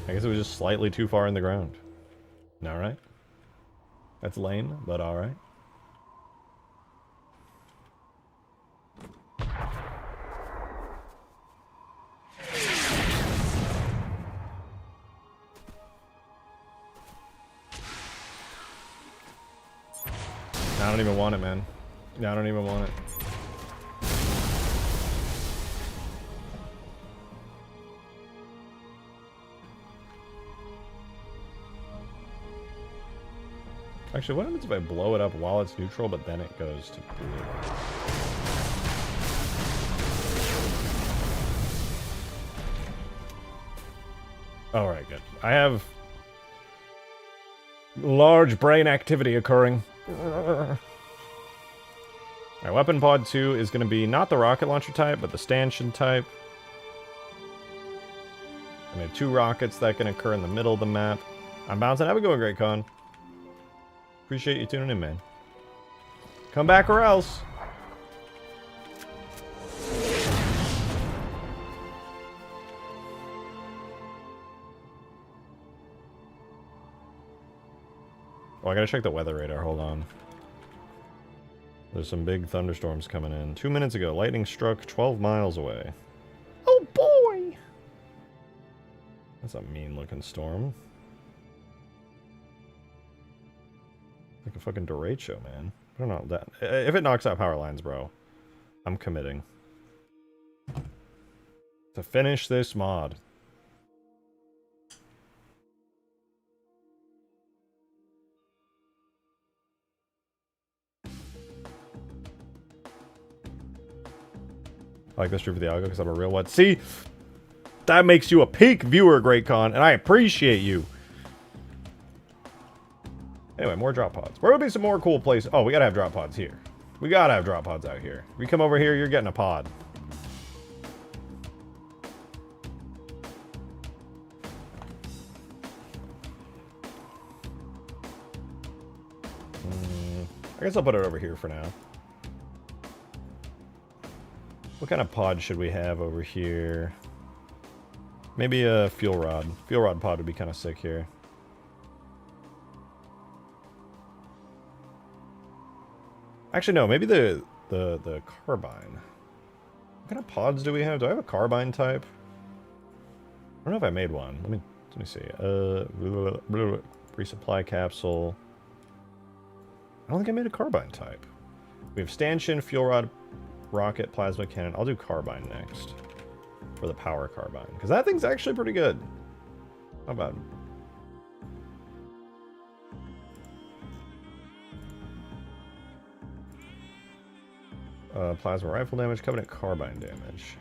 I guess it was just slightly too far in the ground. Alright. That's lame, but alright. I don't even want it, man. I don't even want it. Actually, what happens if I blow it up while it's neutral, but then it goes to blue? Alright, good. I have large brain activity occurring. Alright, Weapon Pod 2 is going to be not the rocket launcher type, but the stanchion type. I have 2 rockets that can occur in the middle of the map. I'm bouncing. Have a going, Great Con. Appreciate you tuning in, man. Come back or else. Oh, I gotta check the weather radar. Hold on. There's some big thunderstorms coming in. 2 minutes ago, lightning struck 12 miles away. Oh boy! That's a mean-looking storm. Like a fucking derecho, man. I don't know that. If it knocks out power lines, bro, I'm committing to finish this mod. I like this stream for the algo because I'm a real one. See, that makes you a peak viewer, Great Con, and I appreciate you. Anyway, more drop pods. Where would be some more cool places? Oh, we gotta have drop pods here. We gotta have drop pods out here. If you come over here, you're getting a pod. I guess I'll put it over here for now. What kind of pod should we have over here? Maybe a fuel rod. Fuel rod pod would be kind of sick here. Actually, no. Maybe the carbine. What kind of pods do we have? Do I have a carbine type? I don't know if I made one. Let me see. Resupply capsule. I don't think I made a carbine type. We have stanchion, fuel rod, rocket, plasma cannon. I'll do carbine next for the power carbine because that thing's actually pretty good. How about? Plasma rifle damage, covenant carbine damage.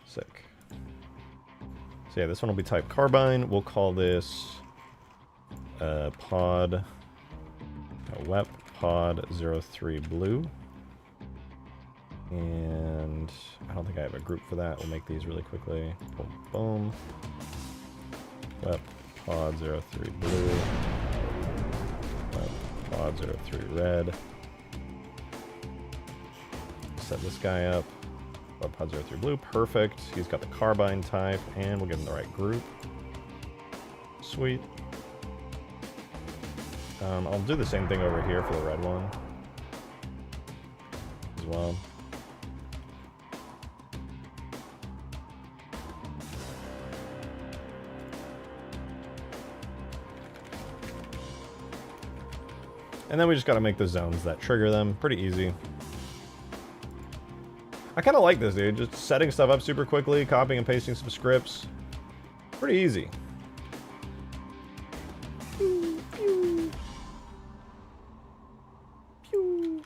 Sick. So yeah, this one will be type carbine. We'll call this pod. Wep pod 03 blue. And I don't think I have a group for that. We'll make these really quickly. Boom, boom. Wep pod 03 blue. Wep pod 03 red. Set this guy up. Web pod 03 blue, perfect. He's got the carbine type, and we'll give him the right group. Sweet. I'll do the same thing over here for the red one as well. And then we just got to make the zones that trigger them. Pretty easy. I kind of like this, dude. Just setting stuff up super quickly, copying and pasting some scripts. Pretty easy. Pew, pew. Pew.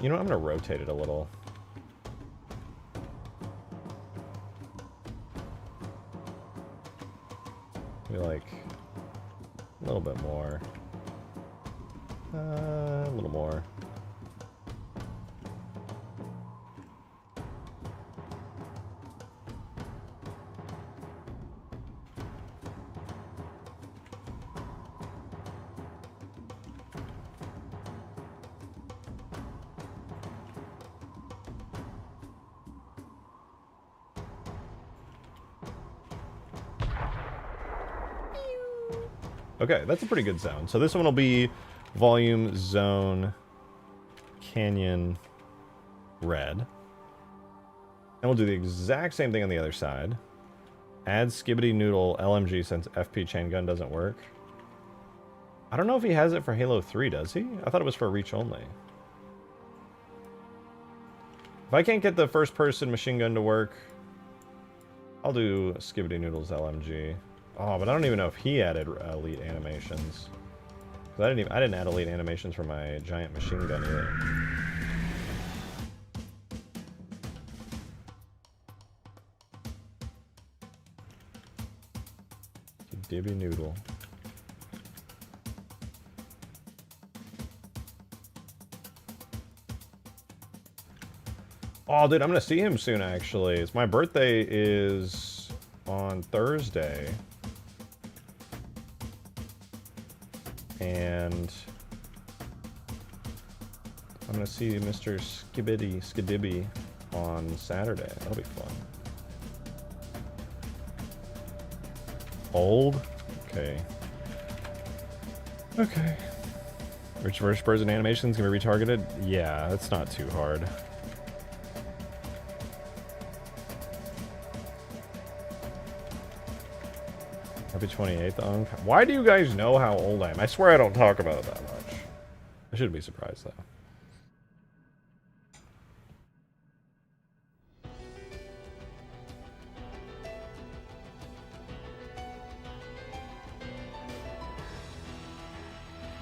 You know what? I'm going to rotate it a little. Maybe like a little bit more. A little more. Okay, that's a pretty good sound. So this one will be volume, zone, canyon, red. And we'll do the exact same thing on the other side. Add Skibbity Noodle LMG since FP chain gun doesn't work. I don't know if he has it for Halo 3, does he? I thought it was for Reach only. If I can't get the first person machine gun to work, I'll do Skibbity Noodle's LMG. Oh, but I don't even know if he added elite animations. I didn't add elite animations for my giant machine gun either. Dibby Noodle. Oh, dude, I'm gonna see him soon, actually. It's my birthday is on Thursday. And I'm gonna see Mr. Skidibby on Saturday. That'll be fun. Old? Okay. Okay. Which first person animations can be retargeted? Yeah, that's not too hard. Happy 28th, Unc. Why do you guys know how old I am? I swear I don't talk about it that much. I shouldn't be surprised, though.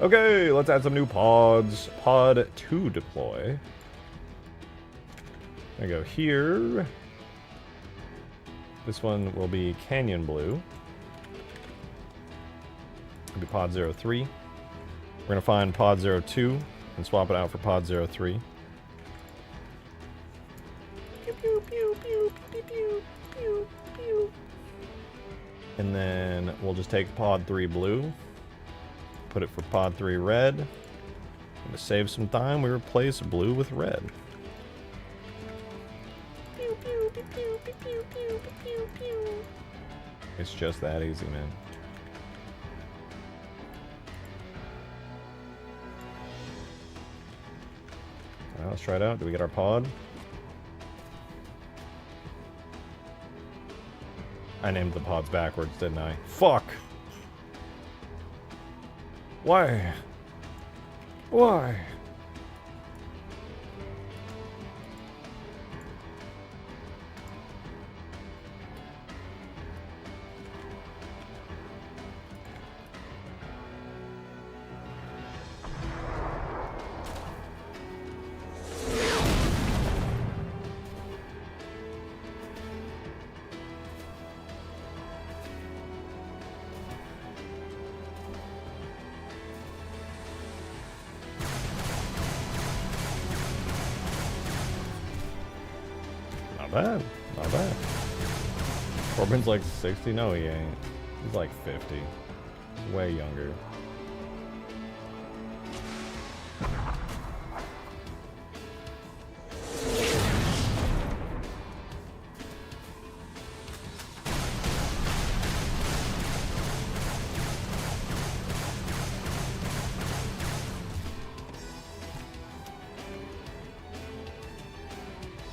Okay, let's add some new pods. Pod 2 deploy. I go here. This one will be Canyon Blue. It'll be pod 03. We're going to find pod 02 and swap it out for pod 03. Pew, pew, pew, pew, pew, pew, pew, pew. And then we'll just take pod 3 blue, put it for pod 3 red. And to save some time, we replace blue with red. Pew, pew, pew, pew, pew, pew, pew, pew, pew. It's just that easy, man. Alright, let's try it out. Do we get our pod? I named the pods backwards, didn't I? Fuck! Why? Why? Not bad. Not bad. Corbin's like 60? No, he ain't. He's like 50. Way younger.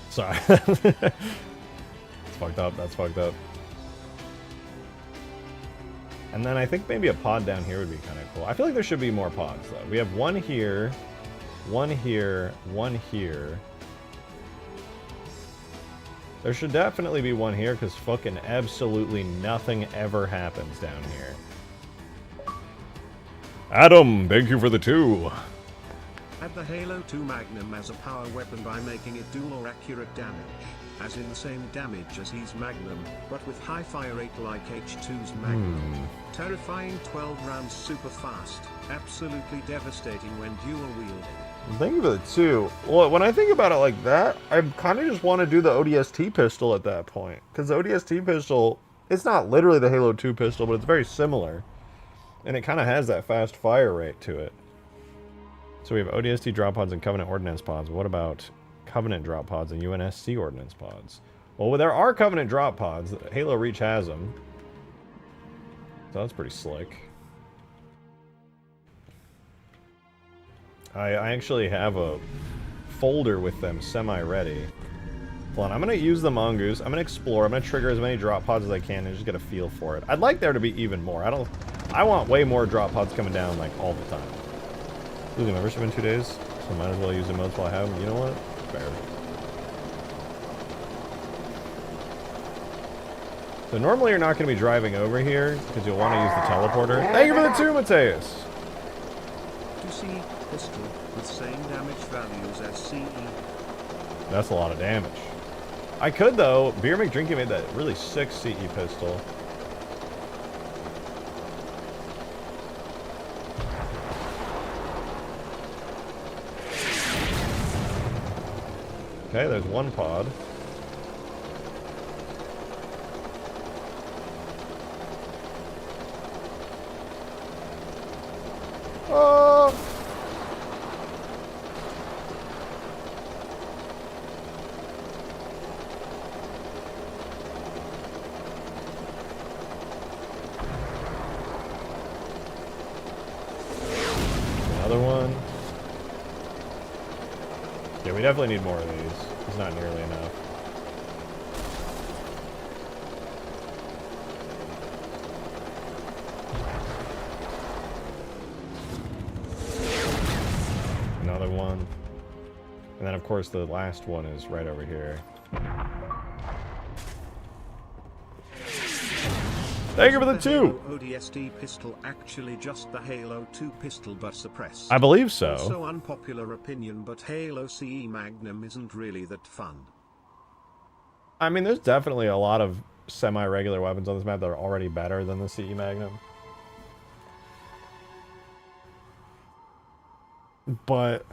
Sorry. That's fucked up. That's fucked up. And then I think maybe a pod down here would be kind of cool. I feel like there should be more pods, though. We have one here, one here, one here. There should definitely be one here, because fucking absolutely nothing ever happens down here. Adam, thank you for the 2. Add the Halo 2 Magnum as a power weapon by making it dual or accurate damage, as in the same damage as his Magnum, but with high fire rate like H2's Magnum. Terrifying 12 rounds super fast, absolutely devastating when dual wielding. Thank you for the 2. Well, when I think about it like that, I kind of just want to do the ODST pistol at that point. Because the ODST pistol, it's not literally the Halo 2 pistol, but it's very similar. And it kind of has that fast fire rate to it. So we have ODST drop pods and Covenant Ordnance pods. What about Covenant drop pods and UNSC Ordnance pods? Well, there are Covenant drop pods. Halo Reach has them. So that's pretty slick. I actually have a folder with them semi-ready. Hold on, I'm going to use the Mongoose. I'm going to explore. I'm going to trigger as many drop pods as I can and just get a feel for it. I'd like there to be even more. I want way more drop pods coming down like all the time. Losing membership in 2 days, so might as well use the modes while I have them. You know what? Fair. So normally you're not going to be driving over here because you'll want to use the teleporter. Thank you for the 2, Mateus! To see pistol with same damage values as CE. That's a lot of damage. I could though. Beer McDrinky made that really sick CE pistol. Okay, there's one pod. Oh! Another one. Yeah, we definitely need more of these. It's not nearly enough. Another one. And then, of course, the last one is right over here. Thank you for the Isn't 2. Halo ODST pistol actually just the Halo 2 pistol but suppressed? I believe so. Also unpopular opinion, but Halo CE Magnum isn't really that fun. I mean, there's definitely a lot of semi-regular weapons on this map that are already better than the CE Magnum. But...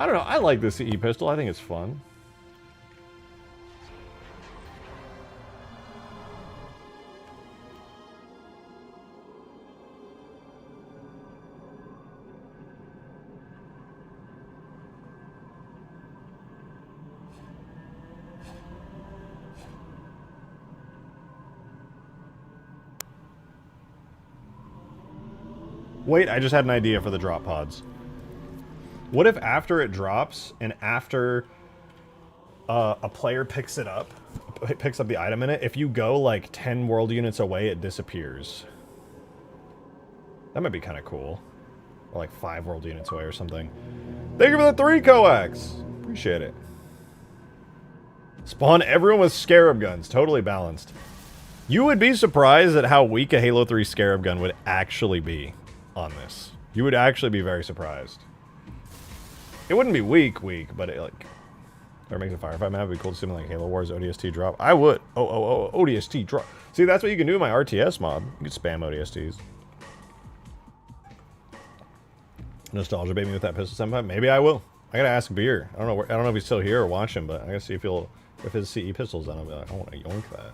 I don't know. I like the CE pistol. I think it's fun. Wait, I just had an idea for the drop pods. What if after it drops and after a player picks it up, picks up the item in it, if you go like 10 world units away, it disappears? That might be kind of cool. Or like 5 world units away or something. Thank you for the 3 coax! Appreciate it. Spawn everyone with Scarab guns. Totally balanced. You would be surprised at how weak a Halo 3 Scarab gun would actually be on this. You would actually be very surprised. It wouldn't be weak, but it like... Or makes a firefight map. It'd be cool to see like Halo Wars ODST drop. I would. Oh, ODST drop. See, that's what you can do in my RTS mod. You can spam ODSTs. Nostalgia bait me with that pistol sometime. Maybe I will. I gotta ask Beer. I don't know if he's still here or watching, but I gotta see if his CE pistol's on. I'll be like, I want to yoink that.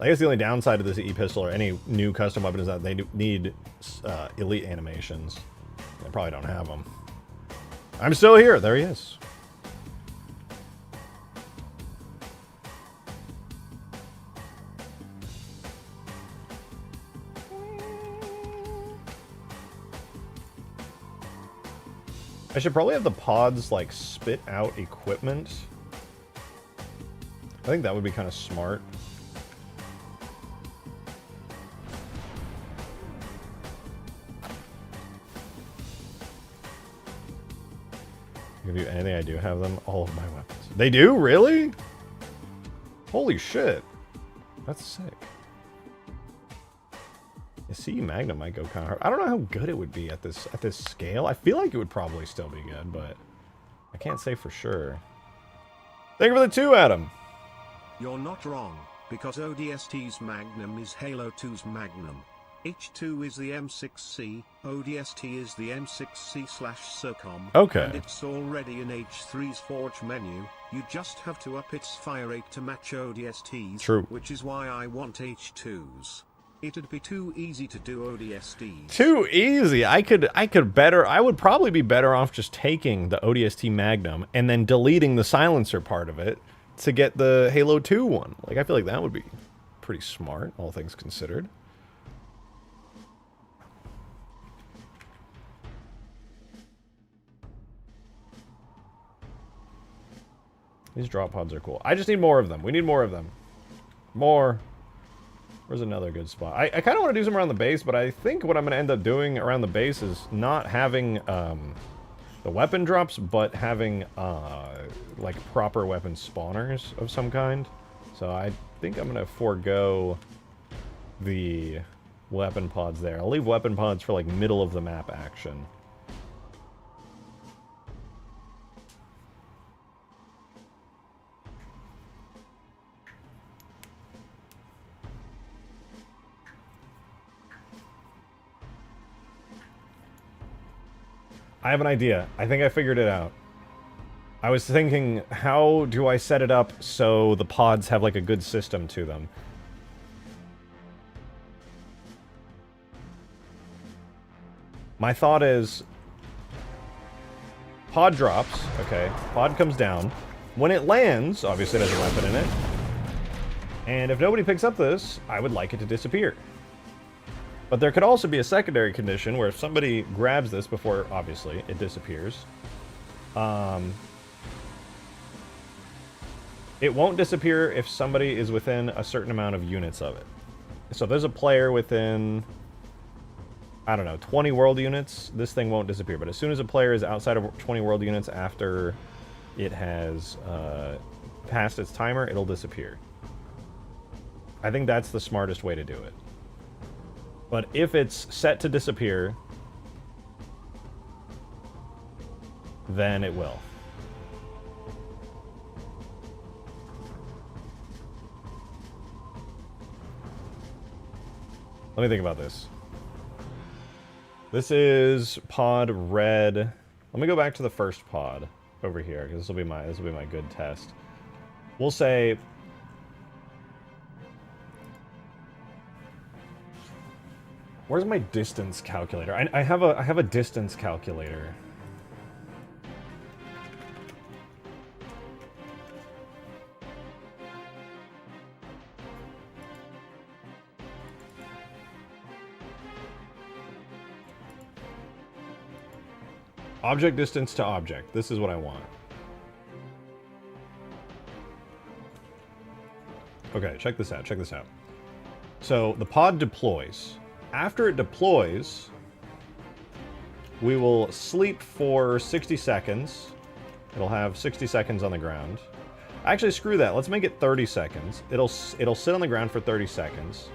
I guess the only downside of the CE pistol or any new custom weapon is that they need elite animations. They probably don't have them. I'm still here. There he is. I should probably have the pods, like, spit out equipment. I think that would be kind of smart. Give you anything, I do have them. All of my weapons. They do? Really? Holy shit. That's sick. The CE Magnum might go kind of hard. I don't know how good it would be at this scale. I feel like it would probably still be good, but I can't say for sure. Thank you for the 2, Adam. You're not wrong, because ODST's Magnum is Halo 2's Magnum. H2 is the M6C, ODST is the M6C/SOCOM. Okay. And it's already in H3's Forge menu. You just have to up its fire rate to match ODST's. True. Which is why I want H2's. It'd be too easy to do ODSTs. Too easy. I would probably be better off just taking the ODST Magnum and then deleting the silencer part of it to get the Halo 2 one. Like, I feel like that would be pretty smart, all things considered. These drop pods are cool. I just need more of them. We need more of them. More. Where's another good spot? I kind of want to do some around the base, but I think what I'm going to end up doing around the base is not having the weapon drops, but having like proper weapon spawners of some kind. So I think I'm going to forego the weapon pods there. I'll leave weapon pods for like middle of the map action. I have an idea. I think I figured it out. I was thinking, how do I set it up so the pods have like a good system to them? My thought is, pod drops, okay, pod comes down. When it lands, obviously there's a weapon in it. And if nobody picks up this, I would like it to disappear. But there could also be a secondary condition where if somebody grabs this before, obviously, it disappears. It won't disappear if somebody is within a certain amount of units of it. So if there's a player within, I don't know, 20 world units, this thing won't disappear. But as soon as a player is outside of 20 world units after it has passed its timer, it'll disappear. I think that's the smartest way to do it. But if it's set to disappear, then it will. Let me think about this. This is pod red. Let me go back to the first pod over here, because this will be my good test. We'll say where's my distance calculator? I have a distance calculator. Object distance to object. This is what I want. Okay, check this out. Check this out. So the pod deploys. After it deploys, we will sleep for 60 seconds. It'll have 60 seconds on the ground. Actually, screw that. Let's make it 30 seconds. It'll sit on the ground for 30 seconds.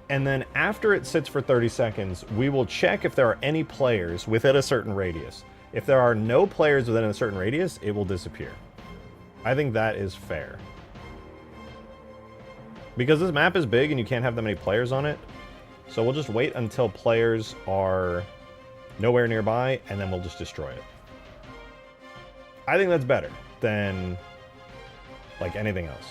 And then after it sits for 30 seconds, we will check if there are any players within a certain radius. If there are no players within a certain radius, it will disappear. I think that is fair. Because this map is big and you can't have that many players on it, so we'll just wait until players are nowhere nearby, and then we'll just destroy it. I think that's better than, like, anything else.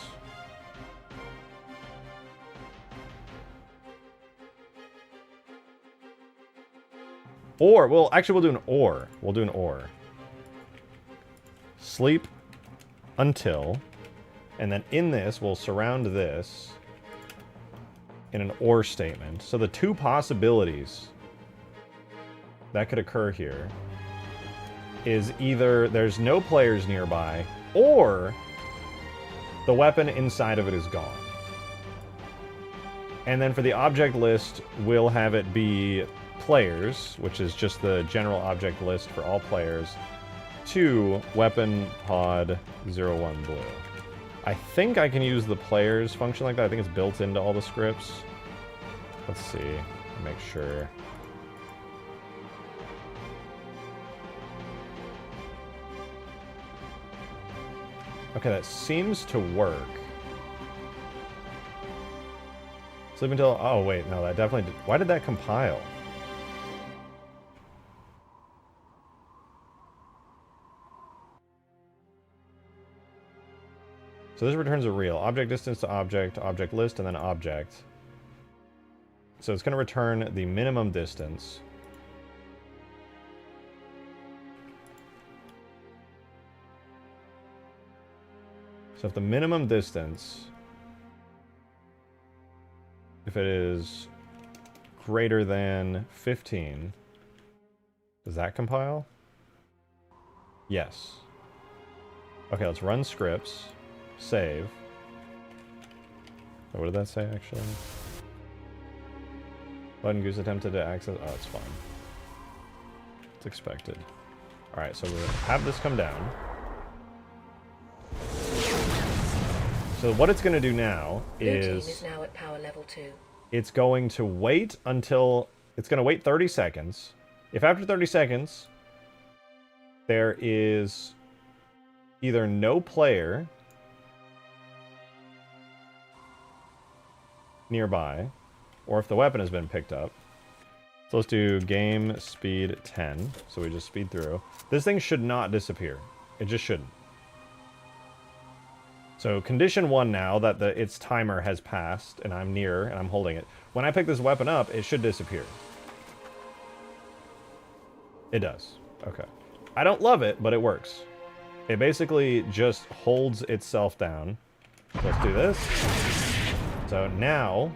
Or, well, actually we'll do an or. We'll do an or. Sleep until, and then in this, we'll surround this in an or statement. So the two possibilities that could occur here is either there's no players nearby, or the weapon inside of it is gone. And then for the object list, we'll have it be players, which is just the general object list for all players, to weapon pod 01 blue. I think I can use the players function like that. I think it's built into all the scripts. Let's see. Make sure. Okay, that seems to work. Sleep until... Oh, wait. No, that definitely... Why did that compile? So this returns a real. Object distance to object list, and then object. So it's going to return the minimum distance. So if the minimum distance, if it is greater than 15, does that compile? Yes. Okay, let's run scripts. Save. Oh, what did that say, actually? Button goose attempted to access... Oh, it's fine. It's expected. Alright, so we'll have this come down. So what it's going to do now is... Blue team is now at power level 2. It's going to wait until... It's going to wait 30 seconds. If after 30 seconds, there is either no player nearby, or if the weapon has been picked up. So let's do game speed 10. So we just speed through. This thing should not disappear. It just shouldn't. So condition 1 now that its timer has passed and I'm near and I'm holding it. When I pick this weapon up, it should disappear. It does. Okay. I don't love it, but it works. It basically just holds itself down. So let's do this. So now,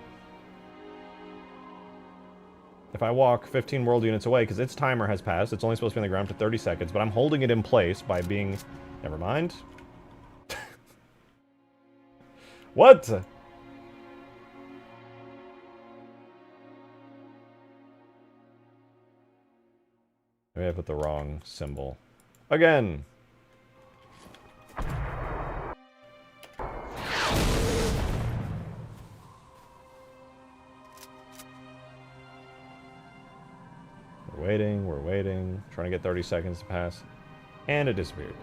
if I walk 15 world units away, because its timer has passed, it's only supposed to be on the ground for 30 seconds, but I'm holding it in place by being... Never mind. What? Maybe I put the wrong symbol. Again! We're waiting. Trying to get 30 seconds to pass. And it disappeared.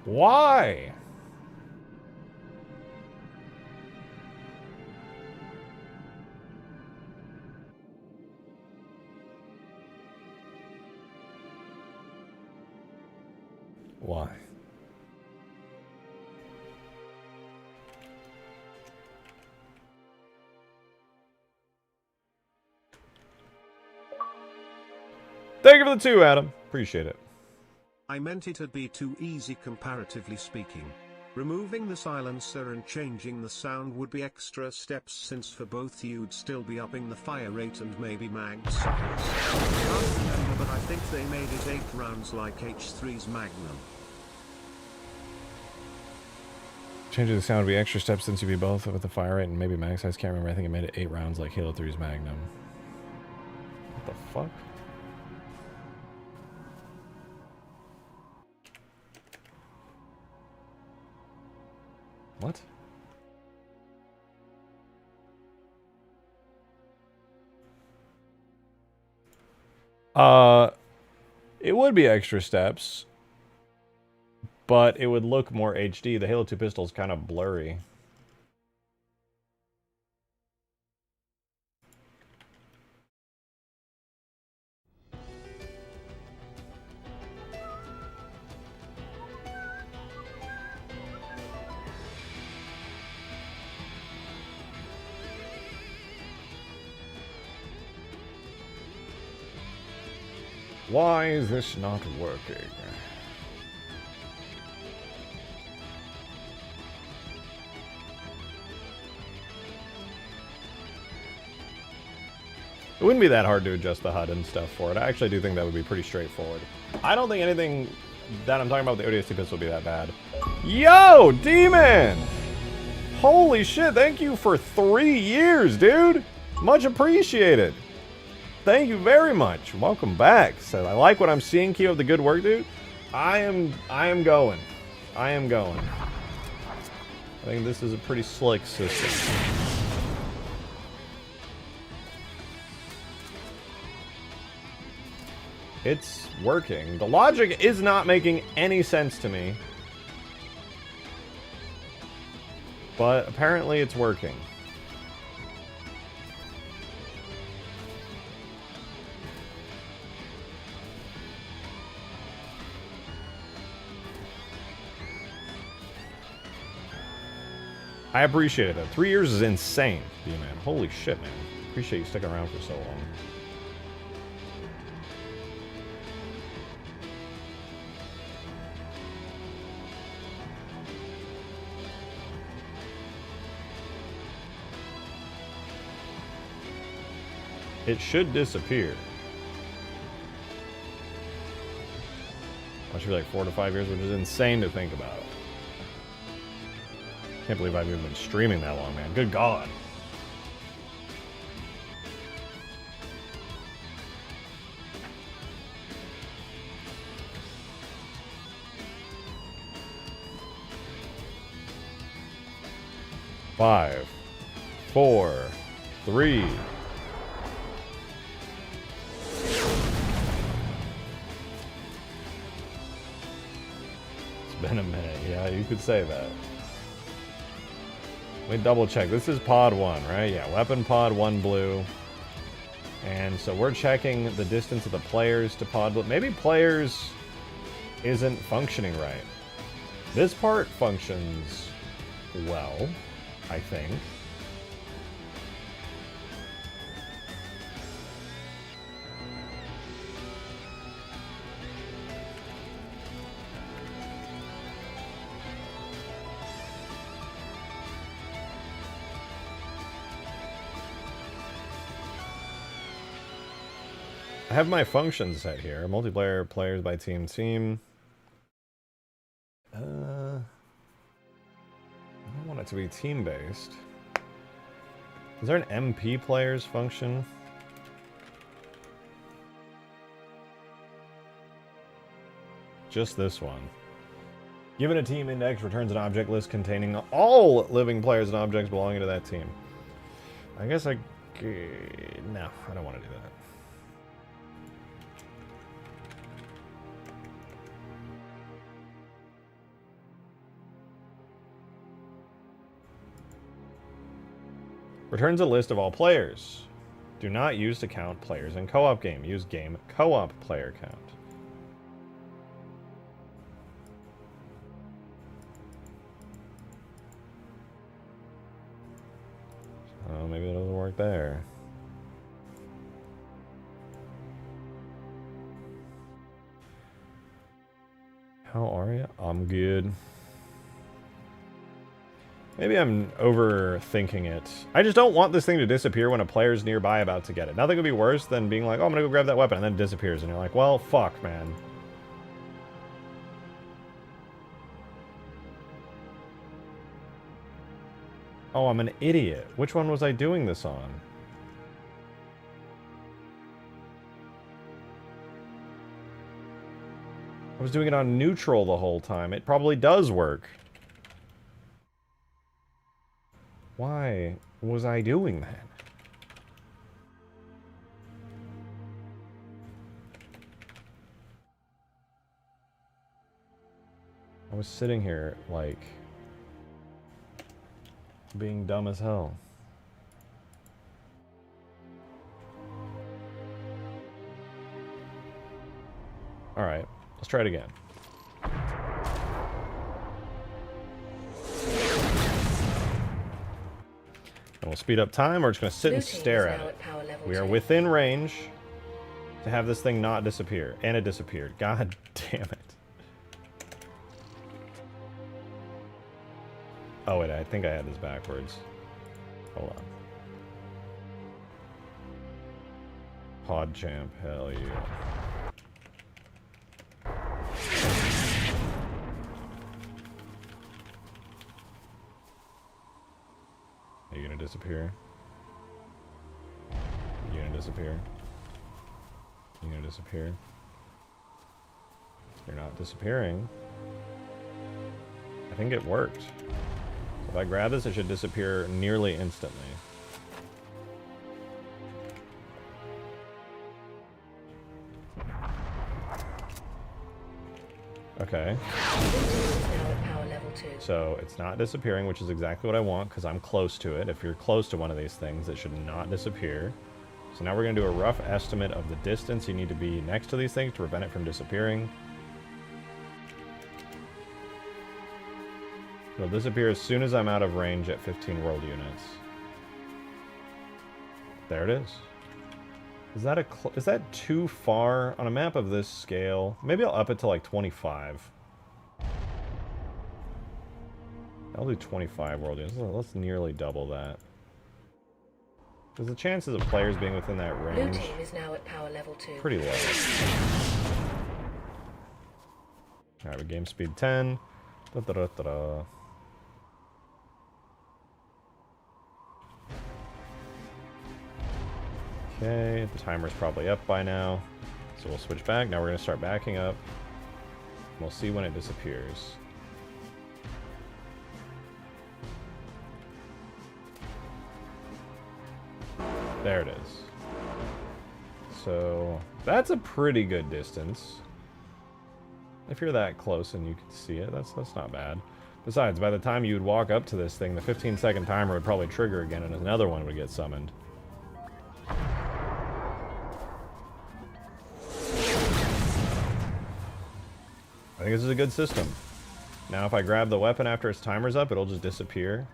Why? Why? Thank you for the 2, Adam. Appreciate it. I meant it'd be too easy comparatively speaking. Removing the silencer and changing the sound would be extra steps, since for both you'd still be upping the fire rate and maybe mags. Can't remember, but I think they made it 8 rounds like H3's Magnum. Changing the sound would be extra steps since you'd be both with the fire rate and maybe max. I just can't remember. I think it made it 8 rounds like Halo 3's Magnum. What the fuck? What? It would be extra steps, but it would look more HD. The Halo 2 pistol is kind of blurry. Why is this not working? It wouldn't be that hard to adjust the HUD and stuff for it. I actually do think that would be pretty straightforward. I don't think anything that I'm talking about with the ODST pistol will be that bad. Yo, D-Man! Holy shit, thank you for 3 years, dude! Much appreciated. Thank you very much. Welcome back. So I like what I'm seeing. Keep up the good work, dude. I am going. I am going. I think this is a pretty slick system. It's working. The logic is not making any sense to me. But apparently it's working. I appreciate it, though. 3 years is insane, man. Holy shit, man. Appreciate you sticking around for so long. It should disappear. That should be like 4 to 5 years, which is insane to think about. Can't believe I've even been streaming that long, man. Good God. Five, 4, 3. It's been a minute. Yeah, you could say that. Let me double check. This is pod 1, right? Yeah, weapon pod 1 blue. And so we're checking the distance of the players to pod blue. Maybe players isn't functioning right. This part functions well, I think. I have my functions set here. Multiplayer, players by team. I don't want it to be team-based. Is there an MP players function? Just this one. Given a team index, returns an object list containing all living players and objects belonging to that team. I guess I... No, I don't want to do that. Returns a list of all players. Do not use to count players in co-op game. Use game co-op player count. Oh, maybe it doesn't work there. How are you? I'm good. Maybe I'm overthinking it. I just don't want this thing to disappear when a player's nearby about to get it. Nothing could be worse than being like, oh, I'm gonna go grab that weapon, and then it disappears, and you're like, well, fuck, man. Oh, I'm an idiot. Which one was I doing this on? I was doing it on neutral the whole time. It probably does work. Why was I doing that? I was sitting here, like, being dumb as hell. Alright, let's try it again. And we'll speed up time. We're just going to sit and stare at it. We are within range to have this thing not disappear. And it disappeared. God damn it. Oh, wait. I think I had this backwards. Hold on. Pod champ. Hell yeah. Are you gonna disappear? You gonna disappear? You gonna disappear? You're not disappearing. I think it worked. So if I grab this, it should disappear nearly instantly. Okay. So it's not disappearing, which is exactly what I want, because I'm close to it. If you're close to one of these things, it should not disappear. So now we're going to do a rough estimate of the distance you need to be next to these things to prevent it from disappearing. It'll disappear as soon as I'm out of range at 15 world units. There it is. Is that too far on a map of this scale? Maybe I'll up it to like 25. I'll do 25 world units. Let's nearly double that. Because the chances of players being within that range... Blue team is now at power level 2. Pretty low. Alright, we game speed 10. Da-da-da-da-da. Okay, the timer's probably up by now. So we'll switch back. Now we're going to start backing up. We'll see when it disappears. There it is. So that's a pretty good distance. If you're that close and you can see it, that's not bad. Besides, by the time you'd walk up to this thing, the 15-second timer would probably trigger again and another one would get summoned. I think this is a good system. Now if I grab the weapon after its timer's up, it'll just disappear.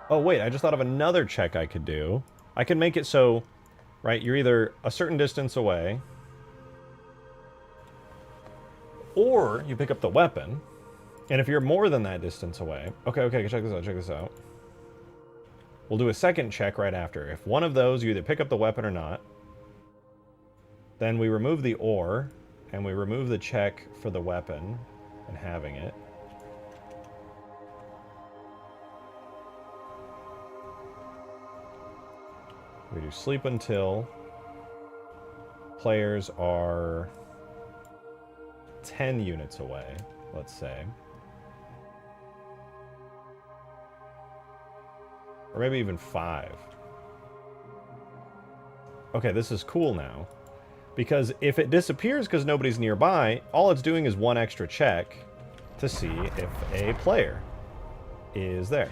Oh wait, I just thought of another check I could do. I can make it so, right, you're either a certain distance away, or you pick up the weapon, and if you're more than that distance away... Okay, check this out. We'll do a second check right after. If one of those, you either pick up the weapon or not, then we remove the or, and we remove the check for the weapon and having it. We do sleep until players are 10 units away, let's say. Or maybe even 5. Okay, this is cool now. Because if it disappears because nobody's nearby, all it's doing is one extra check to see if a player is there.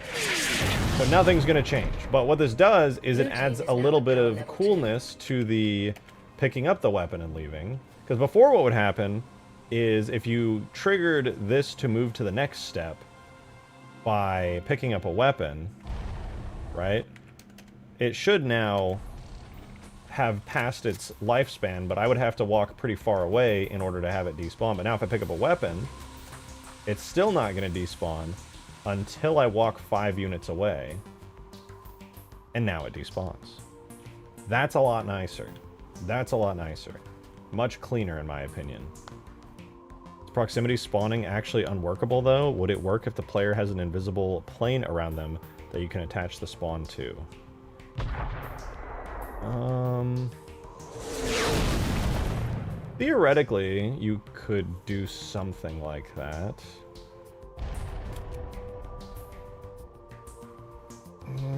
So nothing's going to change. But what this does is it adds a little bit of coolness to the picking up the weapon and leaving. Because before what would happen is if you triggered this to move to the next step by picking up a weapon, right? It should now have passed its lifespan, but I would have to walk pretty far away in order to have it despawn. But now if I pick up a weapon, it's still not going to despawn until I walk 5 units away. And now it despawns. That's a lot nicer. That's a lot nicer. Much cleaner in my opinion. Is proximity spawning actually unworkable though? Would it work if the player has an invisible plane around them that you can attach the spawn to? Theoretically, you could do something like that.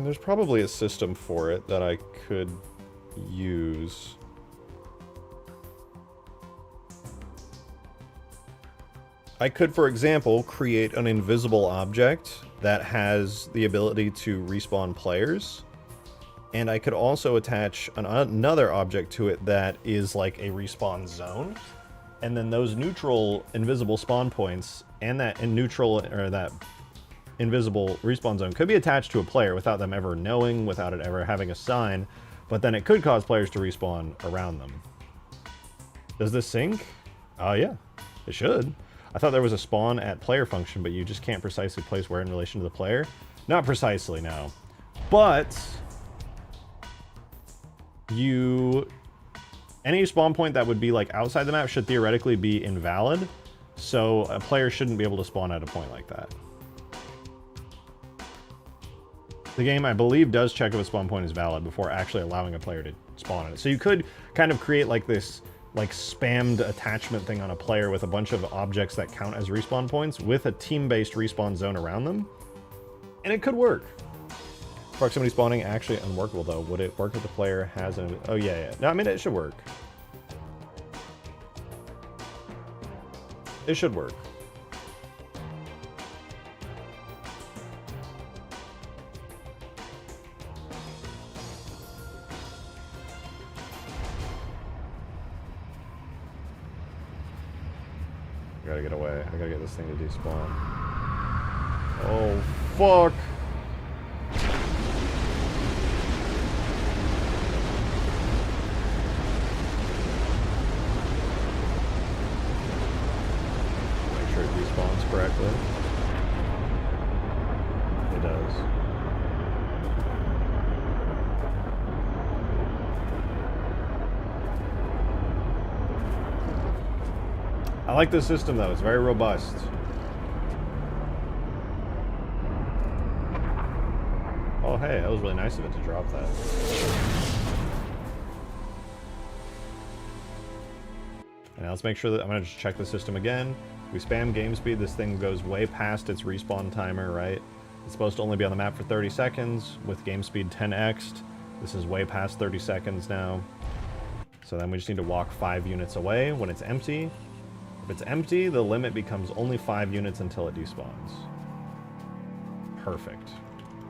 There's probably a system for it that I could use. I could, for example, create an invisible object that has the ability to respawn players. And I could also attach another object to it that is like a respawn zone. And then those neutral invisible spawn points and that that invisible respawn zone could be attached to a player without them ever knowing, without it ever having a sign. But then it could cause players to respawn around them. Does this sync? Oh, yeah, it should. I thought there was a spawn at player function, but you just can't precisely place where in relation to the player. Not precisely, no. But any spawn point that would be like outside the map should theoretically be invalid, so a player shouldn't be able to spawn at a point like that. The game, I believe, does check if a spawn point is valid before actually allowing a player to spawn on it. So you could kind of create like this like spammed attachment thing on a player with a bunch of objects that count as respawn points with a team-based respawn zone around them, and it could work. Proximity spawning actually unworkable though. Would it work if the player has an... Oh yeah. No, I mean, it should work. It should work. I gotta get away. I gotta get this thing to despawn. Oh, fuck! Make sure it despawns correctly. It does. I like this system though, it's very robust. Oh hey, that was really nice of it to drop that. And now let's make sure that I'm gonna just check the system again. We spam game speed, this thing goes way past its respawn timer, right? It's supposed to only be on the map for 30 seconds with game speed 10x'd. This is way past 30 seconds now. So then we just need to walk 5 units away when it's empty. If it's empty, the limit becomes only 5 units until it despawns. Perfect.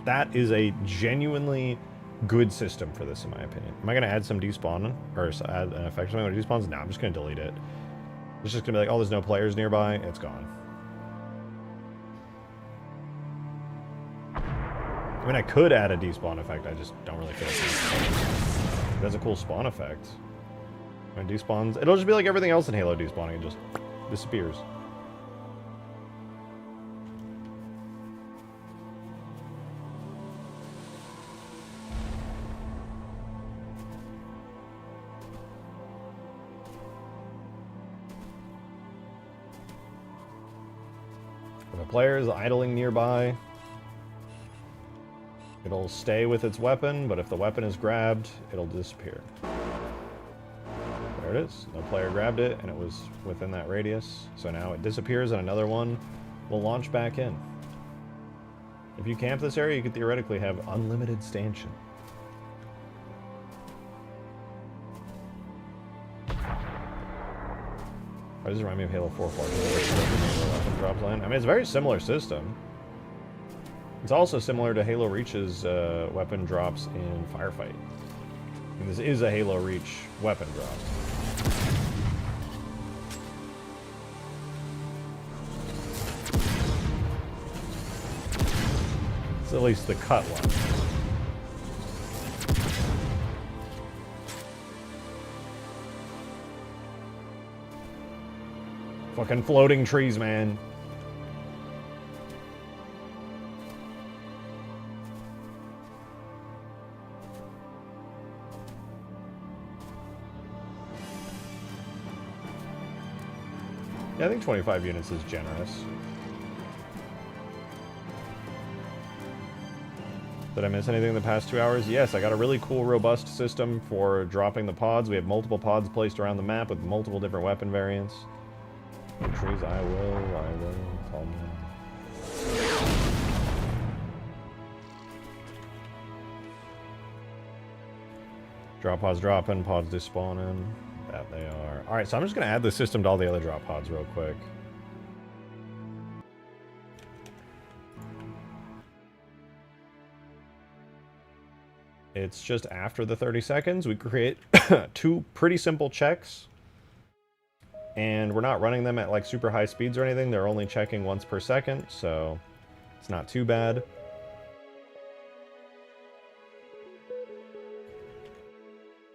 That is a genuinely good system for this, in my opinion. Am I going to add some despawn? Or add an effect when it despawns? No, I'm just going to delete it. It's just going to be like, oh, there's no players nearby. It's gone. I mean, I could add a despawn effect. I just don't really feel like it. That's a cool spawn effect. When it despawns, it'll just be like everything else in Halo despawning. It just disappears. If a player is idling nearby, it'll stay with its weapon, but if the weapon is grabbed, it'll disappear. There it is. No player grabbed it, and it was within that radius. So now it disappears, and another one will launch back in. If you camp this area, you could theoretically have unlimited stanchion. Why does it remind me of Halo 4 weapon drops land? I mean, it's a very similar system. It's also similar to Halo Reach's weapon drops in Firefight. And this is a Halo Reach weapon drop. It's at least the cut one. Fucking floating trees, man. Yeah, I think 25 units is generous. Did I miss anything in the past 2 hours? Yes, I got a really cool, robust system for dropping the pods. We have multiple pods placed around the map with multiple different weapon variants. The trees, I will calm down. Drop pods dropping, pods despawning. That they are. Alright, so I'm just going to add the system to all the other drop pods real quick. It's just after the 30 seconds. We create 2 pretty simple checks. And we're not running them at like super high speeds or anything. They're only checking once per second, so it's not too bad.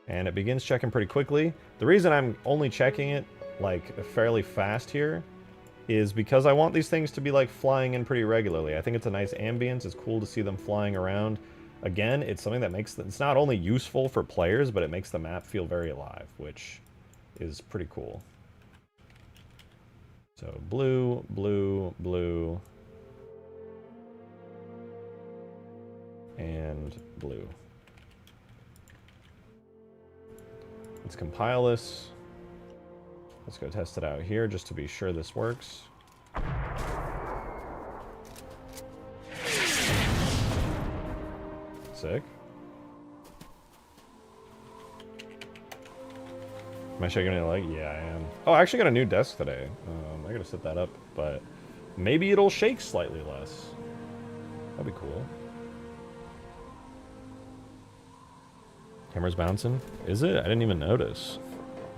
And it begins checking pretty quickly. The reason I'm only checking it like fairly fast here is because I want these things to be like flying in pretty regularly. I think it's a nice ambience. It's cool to see them flying around. Again, it's something that makes it's not only useful for players, but it makes the map feel very alive, which is pretty cool. So blue, blue, blue, and blue. Let's compile this. Let's go test it out here just to be sure this works. Sick. Am I shaking it like? Yeah, I am. Oh, I actually got a new desk today. I gotta set that up, but maybe it'll shake slightly less. That'd be cool. Camera's bouncing? Is it? I didn't even notice.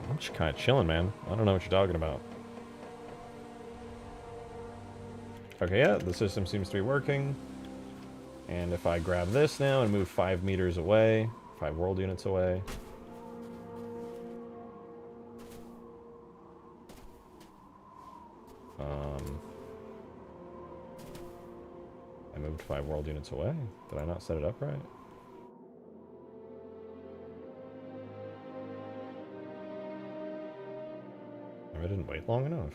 I'm just kind of chilling, man. I don't know what you're talking about. Okay, yeah, the system seems to be working. And if I grab this now and move 5 meters away, 5 world units away. I moved 5 world units away. Did I not set it up right? Maybe I didn't wait long enough.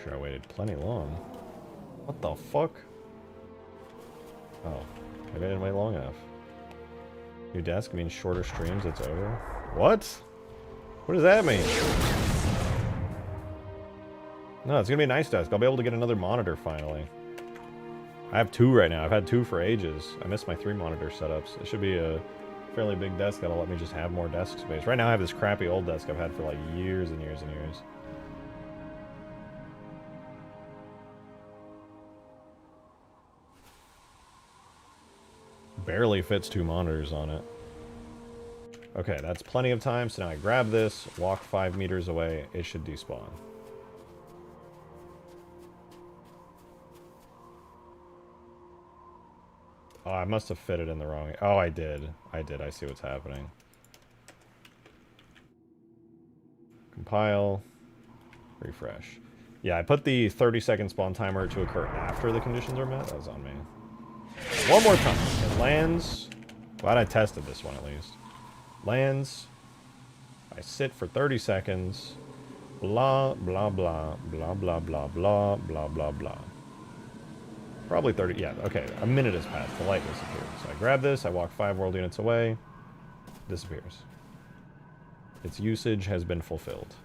Sure, I waited plenty long. What the fuck? Oh, maybe I didn't wait long enough. New desk means shorter streams, it's over. What? What does that mean? No, it's gonna be a nice desk. I'll be able to get another monitor finally. I have 2 right now. I've had 2 for ages. I missed my 3 monitor setups. It should be a fairly big desk that'll let me just have more desk space. Right now I have this crappy old desk I've had for like years and years and years. Barely fits 2 monitors on it. Okay, that's plenty of time. So now I grab this, walk 5 meters away. It should despawn. Oh, I must have fit it in the wrong... Oh, I did. I see what's happening. Compile. Refresh. Yeah, I put the 30-second spawn timer to occur after the conditions are met. That was on me. One more time. It lands. Glad I tested this one at least. Lands. I sit for 30 seconds. Blah, blah, blah, blah, blah, blah, blah, blah, blah, blah. Probably 30, yeah, okay, a minute has passed, the light disappeared. So I grab this, I walk 5 world units away, disappears. Its usage has been fulfilled.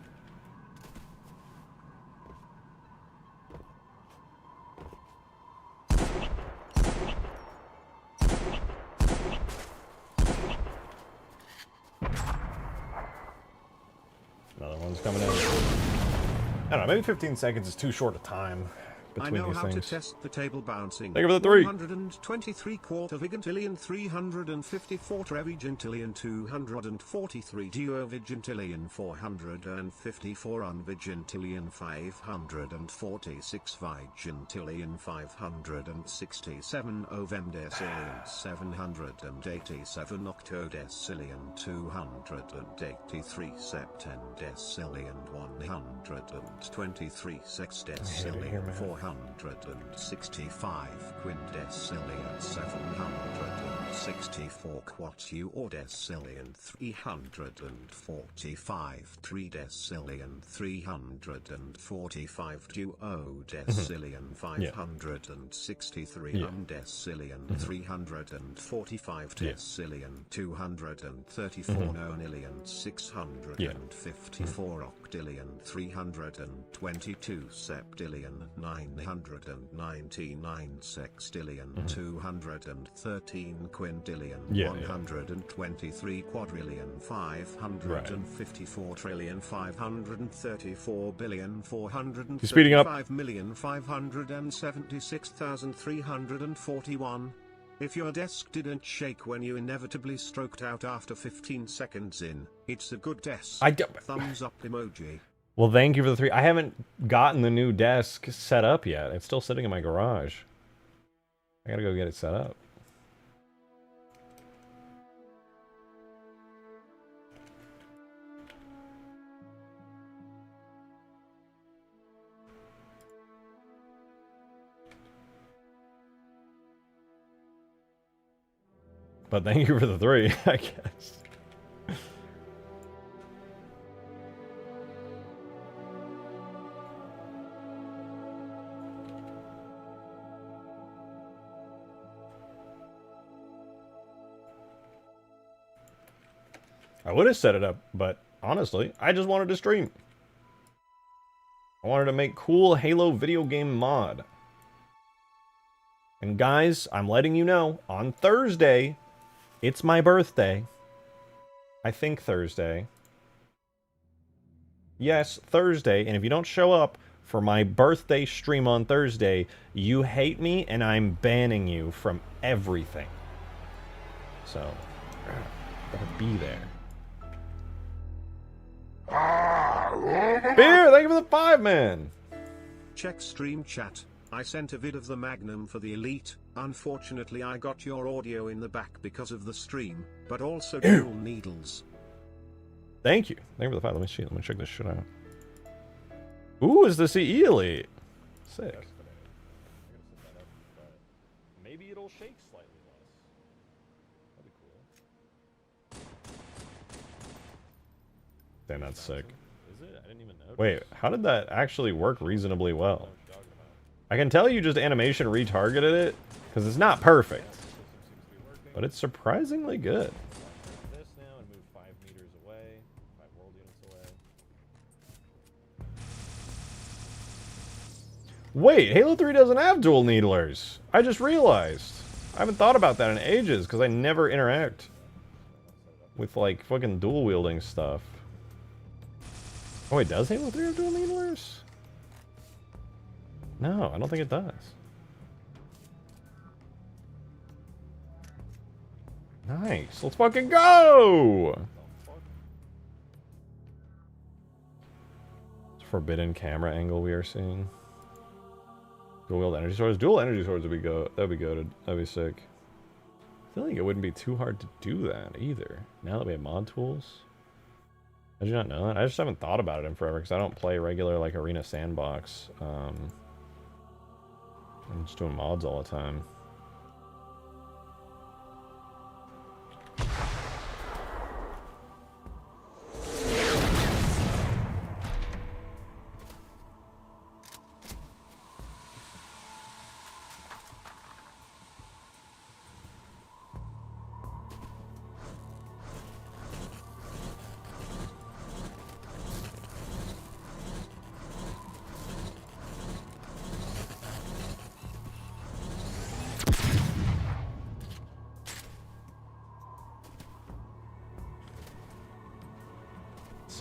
Another one's coming in. I don't know, maybe 15 seconds is too short a time I between know these how things. to test the table bouncing. Thank you for the 3. 123 quarter vigintillion 354 trevigintillion 243 duovigintillion 454 unvigintillion 546 vigintillion 567 ovendecillion 787 octodecillion 283 septendecillion 123 sextecillion 465 quindecillion 764 quatuordecillion 345 tridecillion 345 duodecillion 563 undecillion 345 decillion 234 nonillion 654 octillion 322 septillion 999 sextillion 213 quintillion 123 quadrillion 554 trillion 534 billion 435,576,341. If your desk didn't shake when you inevitably stroked out after 15 seconds in, it's a good desk. Thumbs up emoji. Well, thank you for the 3. I haven't gotten the new desk set up yet. It's still sitting in my garage. I gotta go get it set up. But thank you for the 3, I guess. I would have set it up, but honestly, I just wanted to stream. I wanted to make cool Halo video game mod. And guys, I'm letting you know, on Thursday, it's my birthday. I think Thursday. Yes, Thursday, and if you don't show up for my birthday stream on Thursday, you hate me and I'm banning you from everything. So, better be there. Beer, thank you for the 5, man. Check stream chat. I sent a vid of the Magnum for the Elite. Unfortunately, I got your audio in the back because of the stream, but also dual needles. Thank you. Thank you for the 5. Let me see. Let me check this shit out. Ooh, is the CE Elite? Sick. Maybe it'll shake slightly less. That'd be cool. Damn, that's sick. Is it? I didn't even know. Wait, how did that actually work reasonably well? I can tell you just animation retargeted it, because it's not perfect. But it's surprisingly good. This now and move 5 meters away, 5 world units away. Wait, Halo 3 doesn't have dual needlers. I just realized. I haven't thought about that in ages, because I never interact with, like, fucking dual wielding stuff. Oh wait, does Halo 3 have dual needlers? No, I don't think it does. Nice. Let's fucking go! It's forbidden camera angle we are seeing. Dual wield energy swords. Dual energy swords would be that'd be good. That'd be sick. I feel like it wouldn't be too hard to do that either. Now that we have mod tools. Did you not know that? I just haven't thought about it in forever because I don't play regular like arena sandbox. I'm just doing mods all the time.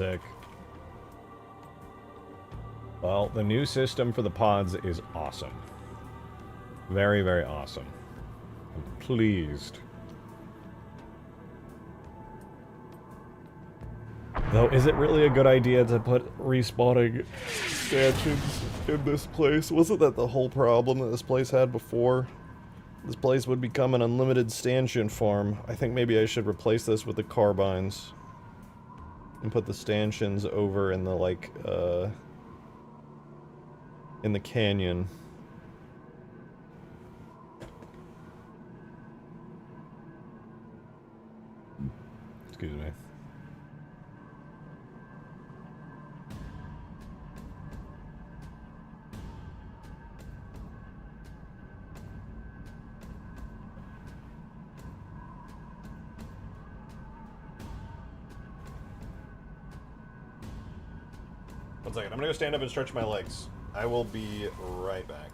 Sick. Well, the new system for the pods is awesome. Very, very awesome. I'm pleased. Though, is it really a good idea to put respawning stanchions in this place? Wasn't that the whole problem that this place had before? This place would become an unlimited stanchion farm. I think maybe I should replace this with the carbines. And put the stanchions over in the, like, in the canyon. Excuse me. One second, I'm gonna go stand up and stretch my legs. I will be right back.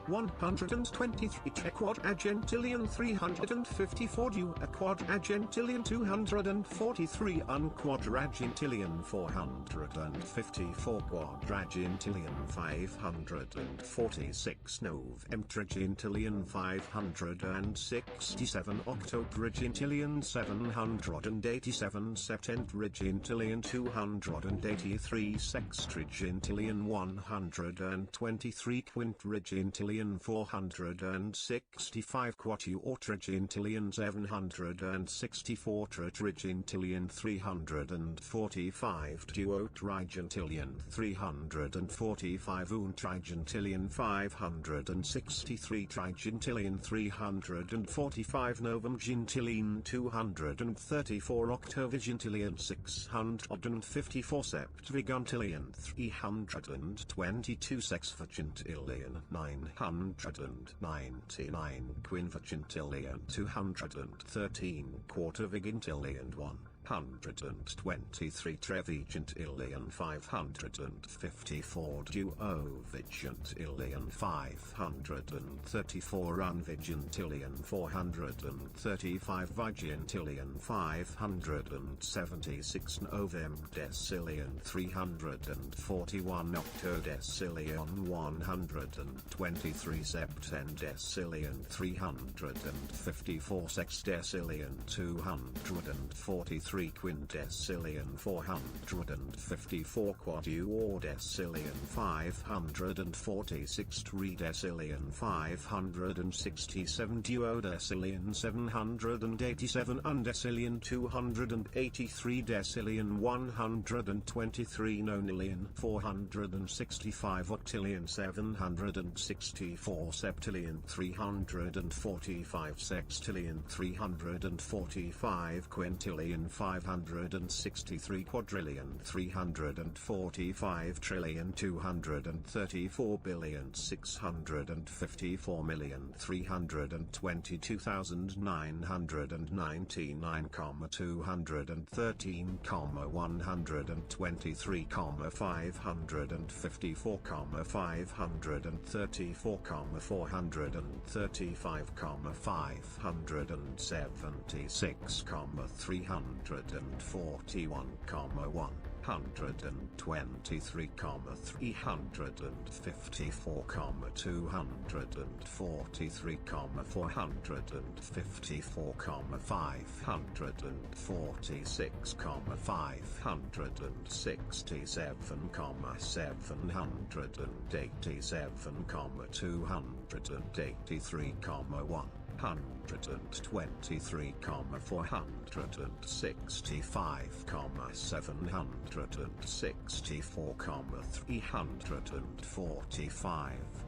$123 quadragentillion 354 due a quadragentillion 243 unquadragentillion 454 quadragentillion 546 novemtragentillion 567 octobragentillion 787 septentragentillion 283 sextragentillion 123 quintragentillion 465 quatuortragentillion 764 tetragentillion 345 duotragentillion 345 untragentillion 563 trigentillion 345 novemgentillion 234 octovigentillion 654 septvigentillion 322 sexvigentillion 999 quinvigentillion 213 quartervigentillion 123 trevigentillion 554 duovigentillion 534 unvigentillion 435 vigentillion 576 novemdecillion 341 octodecillion 123 septendecillion 354 sexdecillion 243 3 quindecillion 454 quadruordecillion 546 tridecillion 567 duodecillion 787 undecillion 283 decillion 123 nonillion 465 octillion 764 septillion 345 sextillion 345 quintillion 563 quadrillion 345 trillion 234 billion 654 million 322,999, 213, 123, 554, 534, 435, 576, 341, 123, 354, 243, 454, 546, 567, 787, 283, 123, 465, 764, 345.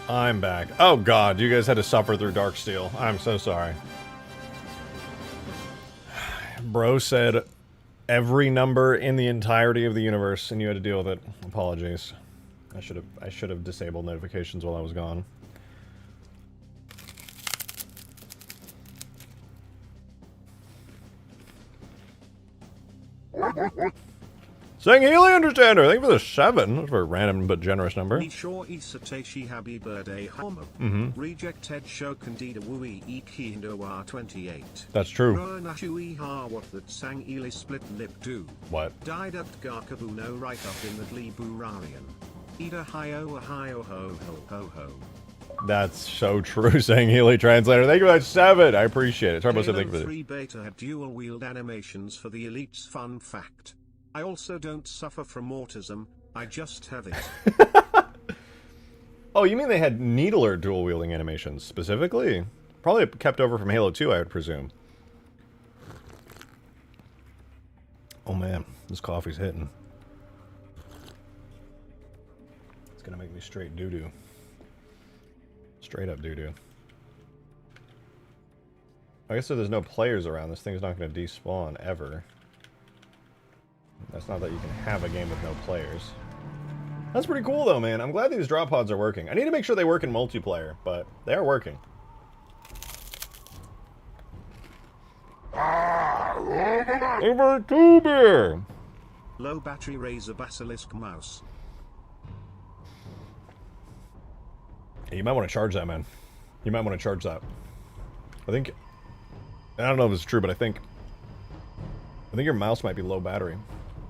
I'm back. Oh god, you guys had to suffer through Darksteel. I'm so sorry. Bro said every number in the entirety of the universe, and you had to deal with it. Apologies. I should have disabled notifications while I was gone. Saying Healy Understander, thank you for the 7. That's a very random but generous number. Nisho Isateshi happy birthday homo. Rejected show Candida Wui Ikindo R28. That's true. Nashui ha what that sang Ely split lip do. What? Died up Garkabuno right up in the Glee Burarian. Ida hi-o ho ho ho ho. That's so true, saying Healy Translator. Thank you for that 7. I appreciate it. Turbo said thank you for Halo the 3 beta had dual wield animations for the elites. Fun fact. I also don't suffer from autism, I just have it. Oh, you mean they had needler dual wielding animations specifically? Probably kept over from Halo 2, I would presume. Oh man, this coffee's hitting. It's gonna make me straight doo-doo. Straight up doo-doo. I guess if there's no players around, this thing's not gonna despawn ever. That's not that you can have a game with no players. That's pretty cool though, man. I'm glad these drop pods are working. I need to make sure they work in multiplayer, but they are working. Over 2 beer! Low battery Razor Basilisk mouse. Hey, you might want to charge that, man. You might want to charge that. I don't know if it's true, but I think your mouse might be low battery.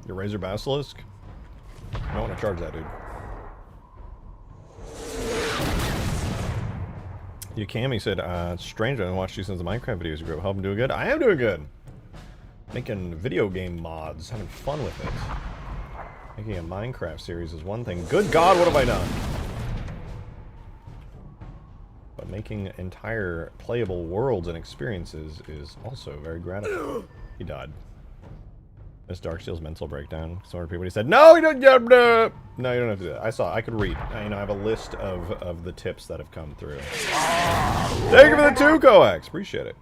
Your Razor Basilisk? You might want to charge that, dude. Yukami said, it's strange I haven't watched you since the Minecraft videos you grew up. Hope I'm doing good. I am doing good. Making video game mods, having fun with it. Making a Minecraft series is one thing. Good God, what have I done? But making entire playable worlds and experiences is also very gratifying. He died. Miss Darksteel's mental breakdown. So many people, he said, no, you don't, no, you don't have to do that. I could read. I have a list of the tips that have come through. Thank you for the 2 coax. Appreciate it.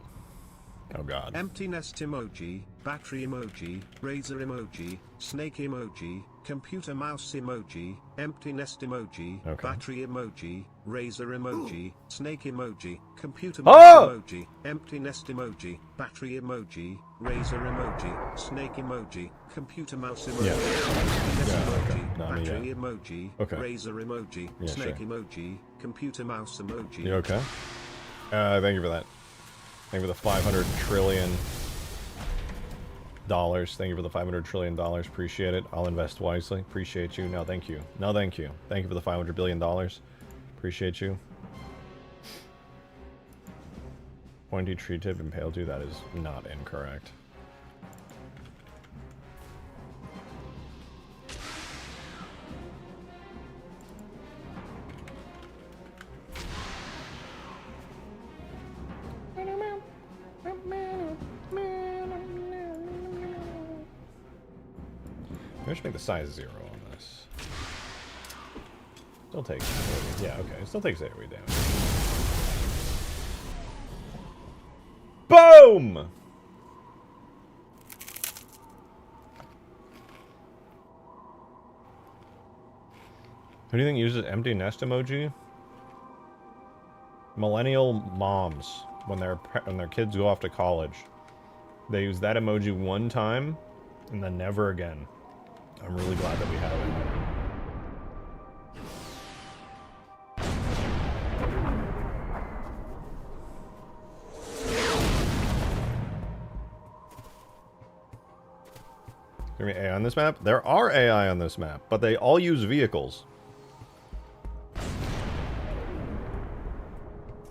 Oh god. Empty nest emoji, battery emoji, razor emoji, snake emoji, computer mouse emoji, empty nest emoji, battery emoji, razor emoji, snake emoji, computer mouse emoji, empty nest emoji, battery emoji, razor emoji, snake emoji, computer mouse emoji, battery emoji, razor emoji, snake emoji, computer mouse emoji. You okay? Thank you for that. Thank you for the $500 trillion. Thank you for the $500 trillion. Appreciate it. I'll invest wisely. Appreciate you. No, thank you. No, thank you. Thank you for the $500 billion. Appreciate you. Pointy tree tip impaled you. That is not incorrect. I should make the size 0 on this. Still takes 40. Yeah, okay. It still takes AoE damage. Boom! Who do you think uses empty nest emoji? Millennial moms when their kids go off to college. They use that emoji one time and then never again. I'm really glad that we have it. Is there any AI on this map? There are AI on this map, but they all use vehicles.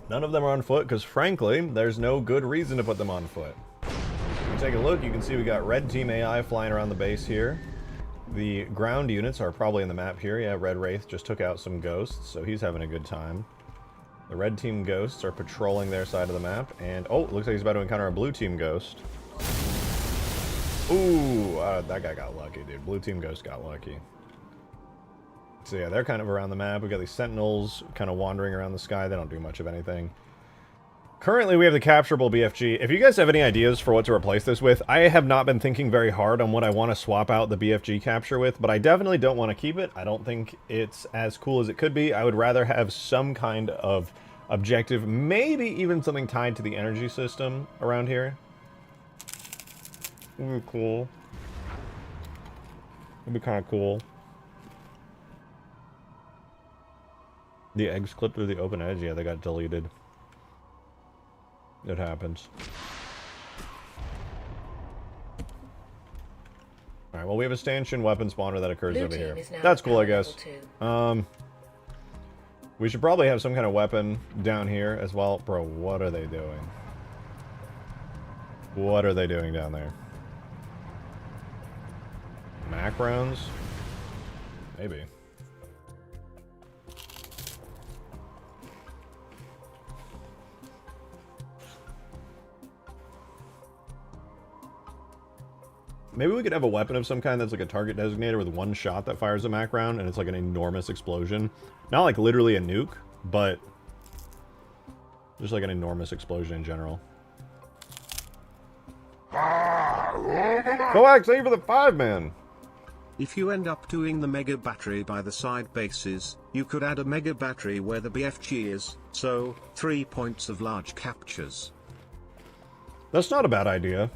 None of them are on foot because, frankly, there's no good reason to put them on foot. If you take a look, you can see we got red team AI flying around the base here. The ground units are probably in the map here. Yeah, Red Wraith just took out some ghosts, so he's having a good time. The red team ghosts are patrolling their side of the map, and oh, it looks like he's about to encounter a blue team ghost. Ooh, that guy got lucky, dude. Blue team ghost got lucky. So yeah, they're kind of around the map. We've got these sentinels kind of wandering around the sky. They don't do much of anything. Currently, we have the capturable BFG. If you guys have any ideas for what to replace this with, I have not been thinking very hard on what I want to swap out the BFG capture with, but I definitely don't want to keep it. I don't think it's as cool as it could be. I would rather have some kind of objective, maybe even something tied to the energy system around here. Ooh, cool. It'd be kind of cool. The eggs clipped through the open edge. Yeah, they got deleted. It happens. Alright, well, we have a stanchion weapon spawner that occurs over here. That's cool, I guess. We should probably have some kind of weapon down here as well. Bro, what are they doing? What are they doing down there? Macrons? Maybe. Maybe we could have a weapon of some kind that's like a target designator with one shot that fires a Mac round, and it's like an enormous explosion. Not like literally a nuke, but just like an enormous explosion in general. Coax, thank you for the 5-man! If you end up doing the mega battery by the side bases, you could add a mega battery where the BFG is, so 3 points of large captures. That's not a bad idea.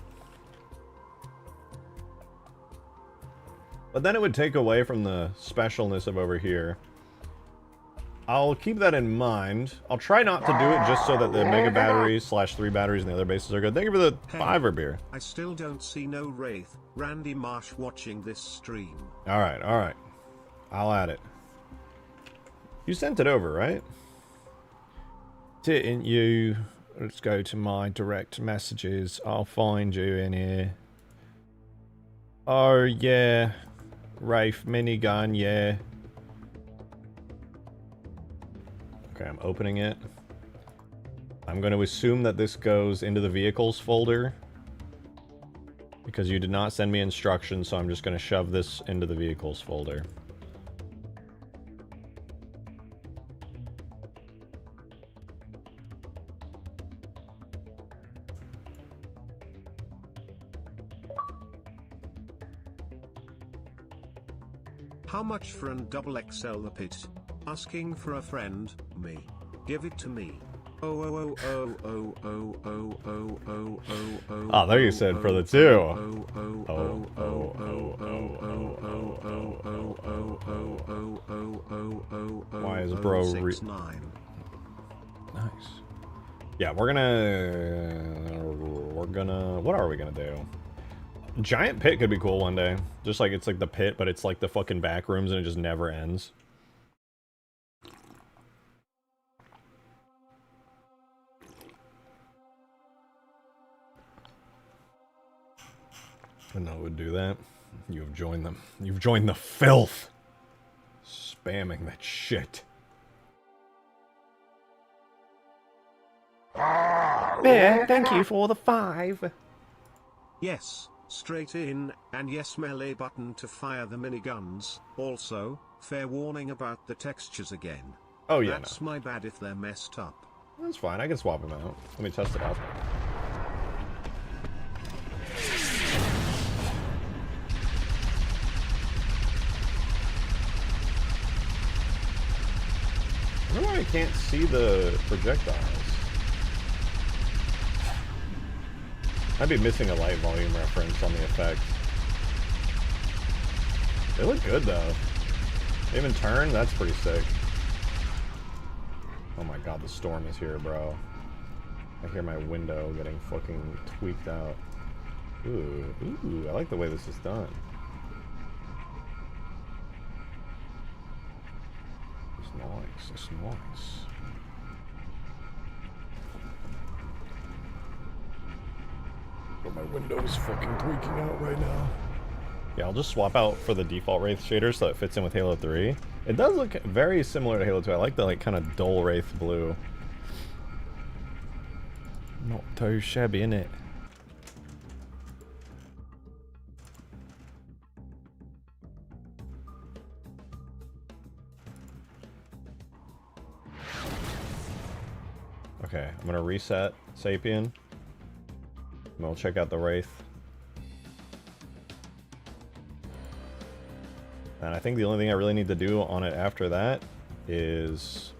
But then it would take away from the specialness of over here. I'll keep that in mind. I'll try not to do it just so that the mega batteries / 3 batteries and the other bases are good. Thank you for the 5er beer. I still don't see no Wraith. Randy Marsh watching this stream. Alright, alright. I'll add it. You sent it over, right? Didn't you? Let's go to my direct messages. I'll find you in here. Oh, yeah. Wraith minigun, yeah. Okay, I'm opening it. I'm going to assume that this goes into the vehicles folder. Because you did not send me instructions, so I'm just going to shove this into the vehicles folder. How much for an double XL the pit? Asking for a friend, me. Give it to me. Oh, oh, there you said for the 2. Why is bro nice. Yeah, we're gonna what are we gonna do? Giant pit could be cool one day. Just like it's like the pit, but it's like the fucking back rooms and it just never ends. I know it would do that. You have joined them. You've joined the filth. Spamming that shit. Bear, thank you for the 5. Yes, straight in, and yes melee button to fire the miniguns. Also, fair warning about the textures again. Oh yeah, That's my bad if they're messed up. That's fine, I can swap them out. Let me test it out. I wonder why I can't see the projectiles. I'd be missing a light volume reference on the effect. They look good though. They even turn? That's pretty sick. Oh my god, the storm is here, bro. I hear my window getting fucking tweaked out. Ooh, ooh, I like the way this is done. It's nice, it's nice. But my window's fucking tweaking out right now. Yeah, I'll just swap out for the default Wraith shader so it fits in with Halo 3. It does look very similar to Halo 2. I like the like kind of dull Wraith blue. Not too shabby, innit? Okay, I'm gonna reset Sapien. And we'll check out the Wraith. And I think the only thing I really need to do on it after that is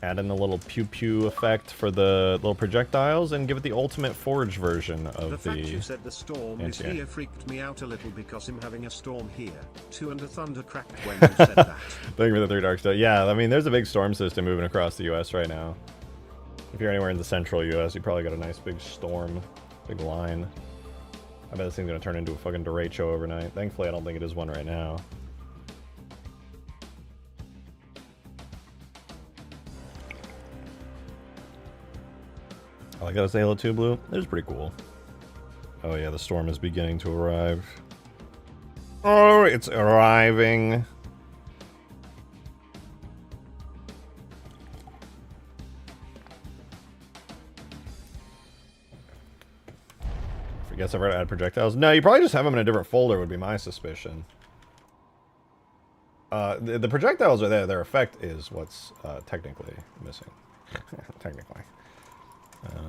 add in the little pew-pew effect for the little projectiles and give it the ultimate forge version of the fact you said the storm is here freaked me out a little because I'm having a storm here, too, and the thunder cracked when you said that. Thank you for the 3 dark stone. Yeah, I mean, there's a big storm system moving across the U.S. right now. If you're anywhere in the central U.S., you probably got a nice big storm, big line. I bet this thing's gonna turn into a fucking derecho overnight. Thankfully, I don't think it is one right now. I like that it's Halo 2 blue. It is pretty cool. Oh yeah, the storm is beginning to arrive. Oh, it's arriving. Forgets ever to add projectiles. No, you probably just have them in a different folder would be my suspicion. The projectiles are there. Their effect is what's technically missing. Technically.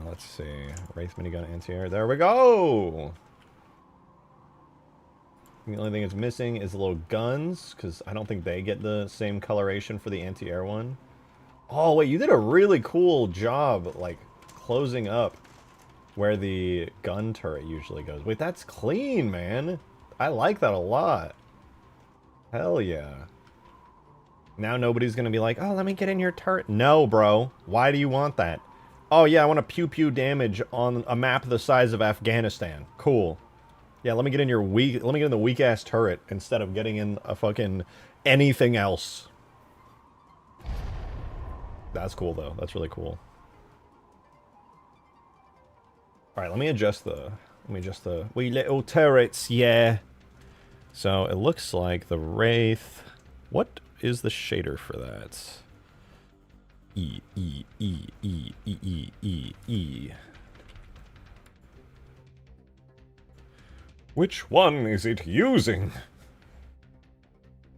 Let's see. Wraith minigun anti-air. There we go! The only thing it's missing is the little guns, because I don't think they get the same coloration for the anti-air one. Oh, wait, you did a really cool job, like, closing up where the gun turret usually goes. Wait, that's clean, man. I like that a lot. Hell yeah. Now nobody's going to be like, oh, let me get in your turret. No, bro. Why do you want that? Oh, yeah, I want to pew-pew damage on a map the size of Afghanistan. Cool. Yeah, let me get in your weak... Let me get in the weak-ass turret instead of getting in a fucking anything else. That's cool, though. That's really cool. Alright, let me adjust the... wee little turrets, yeah. So, it looks like the Wraith... What is the shader for that? E. Which one is it using?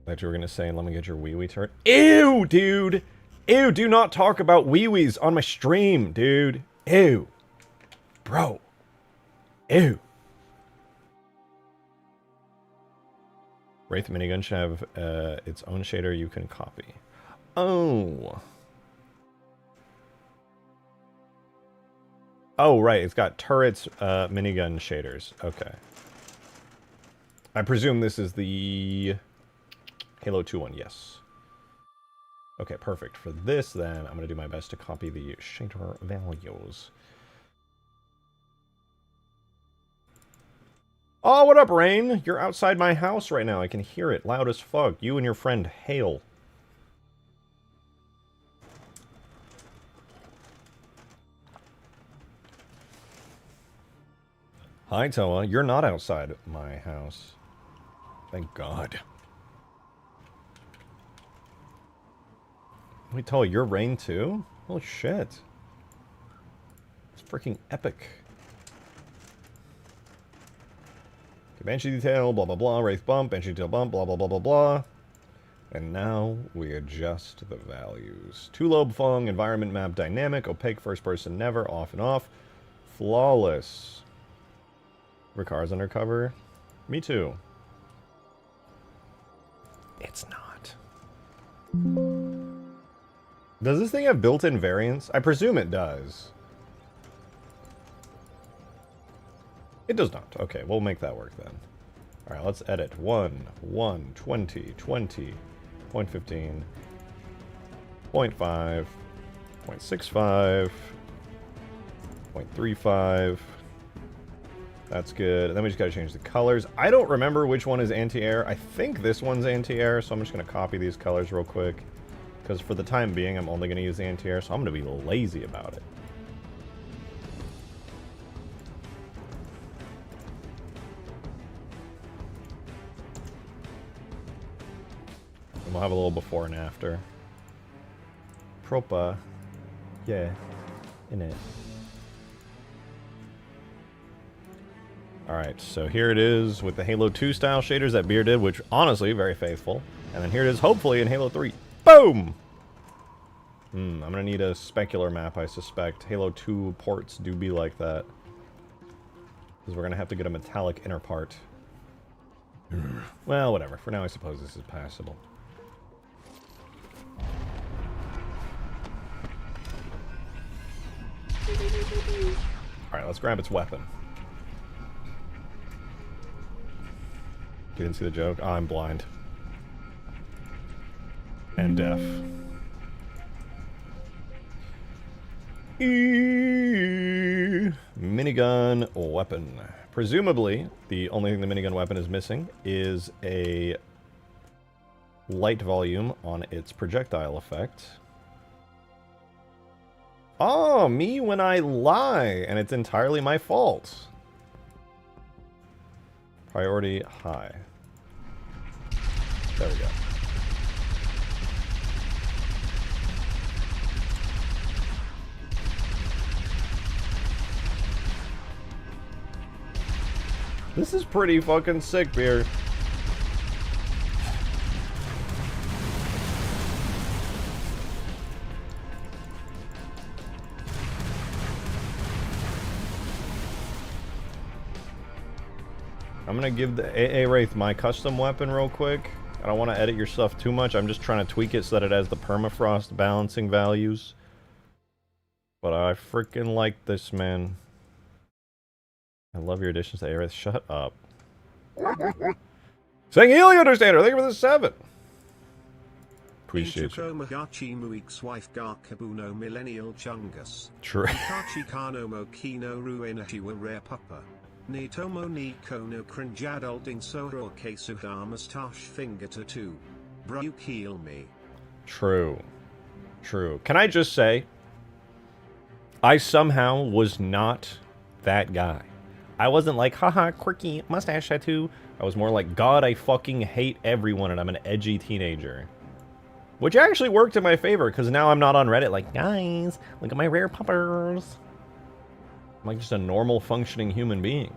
That you were gonna say, let me get your wee-wee turret. Ew, dude! Ew, do not talk about wee-wees on my stream, dude. Ew. Bro. Ew. Wraith minigun should have its own shader you can copy. Oh. Oh, right. It's got turrets, minigun shaders. Okay. I presume this is the Halo 2 one. Yes. Okay, perfect. For this, then, I'm going to do my best to copy the shader values. Oh, what up, Rain? You're outside my house right now. I can hear it loud as fuck. You and your friend Hale. Hi, Toa. You're not outside my house. Thank God. Wait, Toa, you're Rain too? Holy shit. It's freaking epic. Okay, Banshee detail, blah blah blah, Wraith bump, Banshee detail bump, blah blah blah blah blah. And now we adjust the values. 2-lobe Fung, environment map dynamic, opaque first person never, off and off. Flawless. Ricar's undercover. Me too. It's not. Does this thing have built-in variants? I presume it does. It does not. Okay, we'll make that work then. Alright, let's edit. 1, 1, 20, 20, 0.15, 0.5, 0.65, 0.35. That's good. And then we just gotta change the colors. I don't remember which one is anti-air. I think this one's anti-air, so I'm just gonna copy these colors real quick. Because for the time being, I'm only gonna use the anti-air, so I'm gonna be lazy about it. And we'll have a little before and after. Propa. Yeah. In it. Alright, so here it is with the Halo 2 style shaders that Beer did, which honestly, very faithful. And then here it is, hopefully, in Halo 3. Boom! I'm gonna need a specular map, I suspect. Halo 2 ports do be like that. Because we're gonna have to get a metallic inner part. Well, whatever. For now, I suppose this is passable. Alright, let's grab its weapon. You didn't see the joke? Oh, I'm blind. And deaf. Minigun weapon. Presumably, the only thing the minigun weapon is missing is a light volume on its projectile effect. Oh, me when I lie, and it's entirely my fault. Priority high. There we go. This is pretty fucking sick, beer. I'm gonna give the AA Wraith my custom weapon real quick. I don't want to edit your stuff too much. I'm just trying to tweak it so that it has the permafrost balancing values. But I freaking like this, man. I love your additions to AA Wraith. Shut up. Saying Healy Understander, thank you for the 7. Appreciate you. Magachi Muik's wife Garkabuno Millennial Chungus. True. Kachi Kano Mokino Ruenachiwa Rare Papa. Nitomo ni Kono Cringe Adulting Soro Kesuha Mustache Finger Tattoo. Bro, you heal me. True. True. Can I just say, I somehow was not that guy. I wasn't like, haha, quirky mustache tattoo. I was more like, God, I fucking hate everyone and I'm an edgy teenager. Which actually worked in my favor, because now I'm not on Reddit like, guys, look at my rare puppers. I'm like just a normal functioning human being.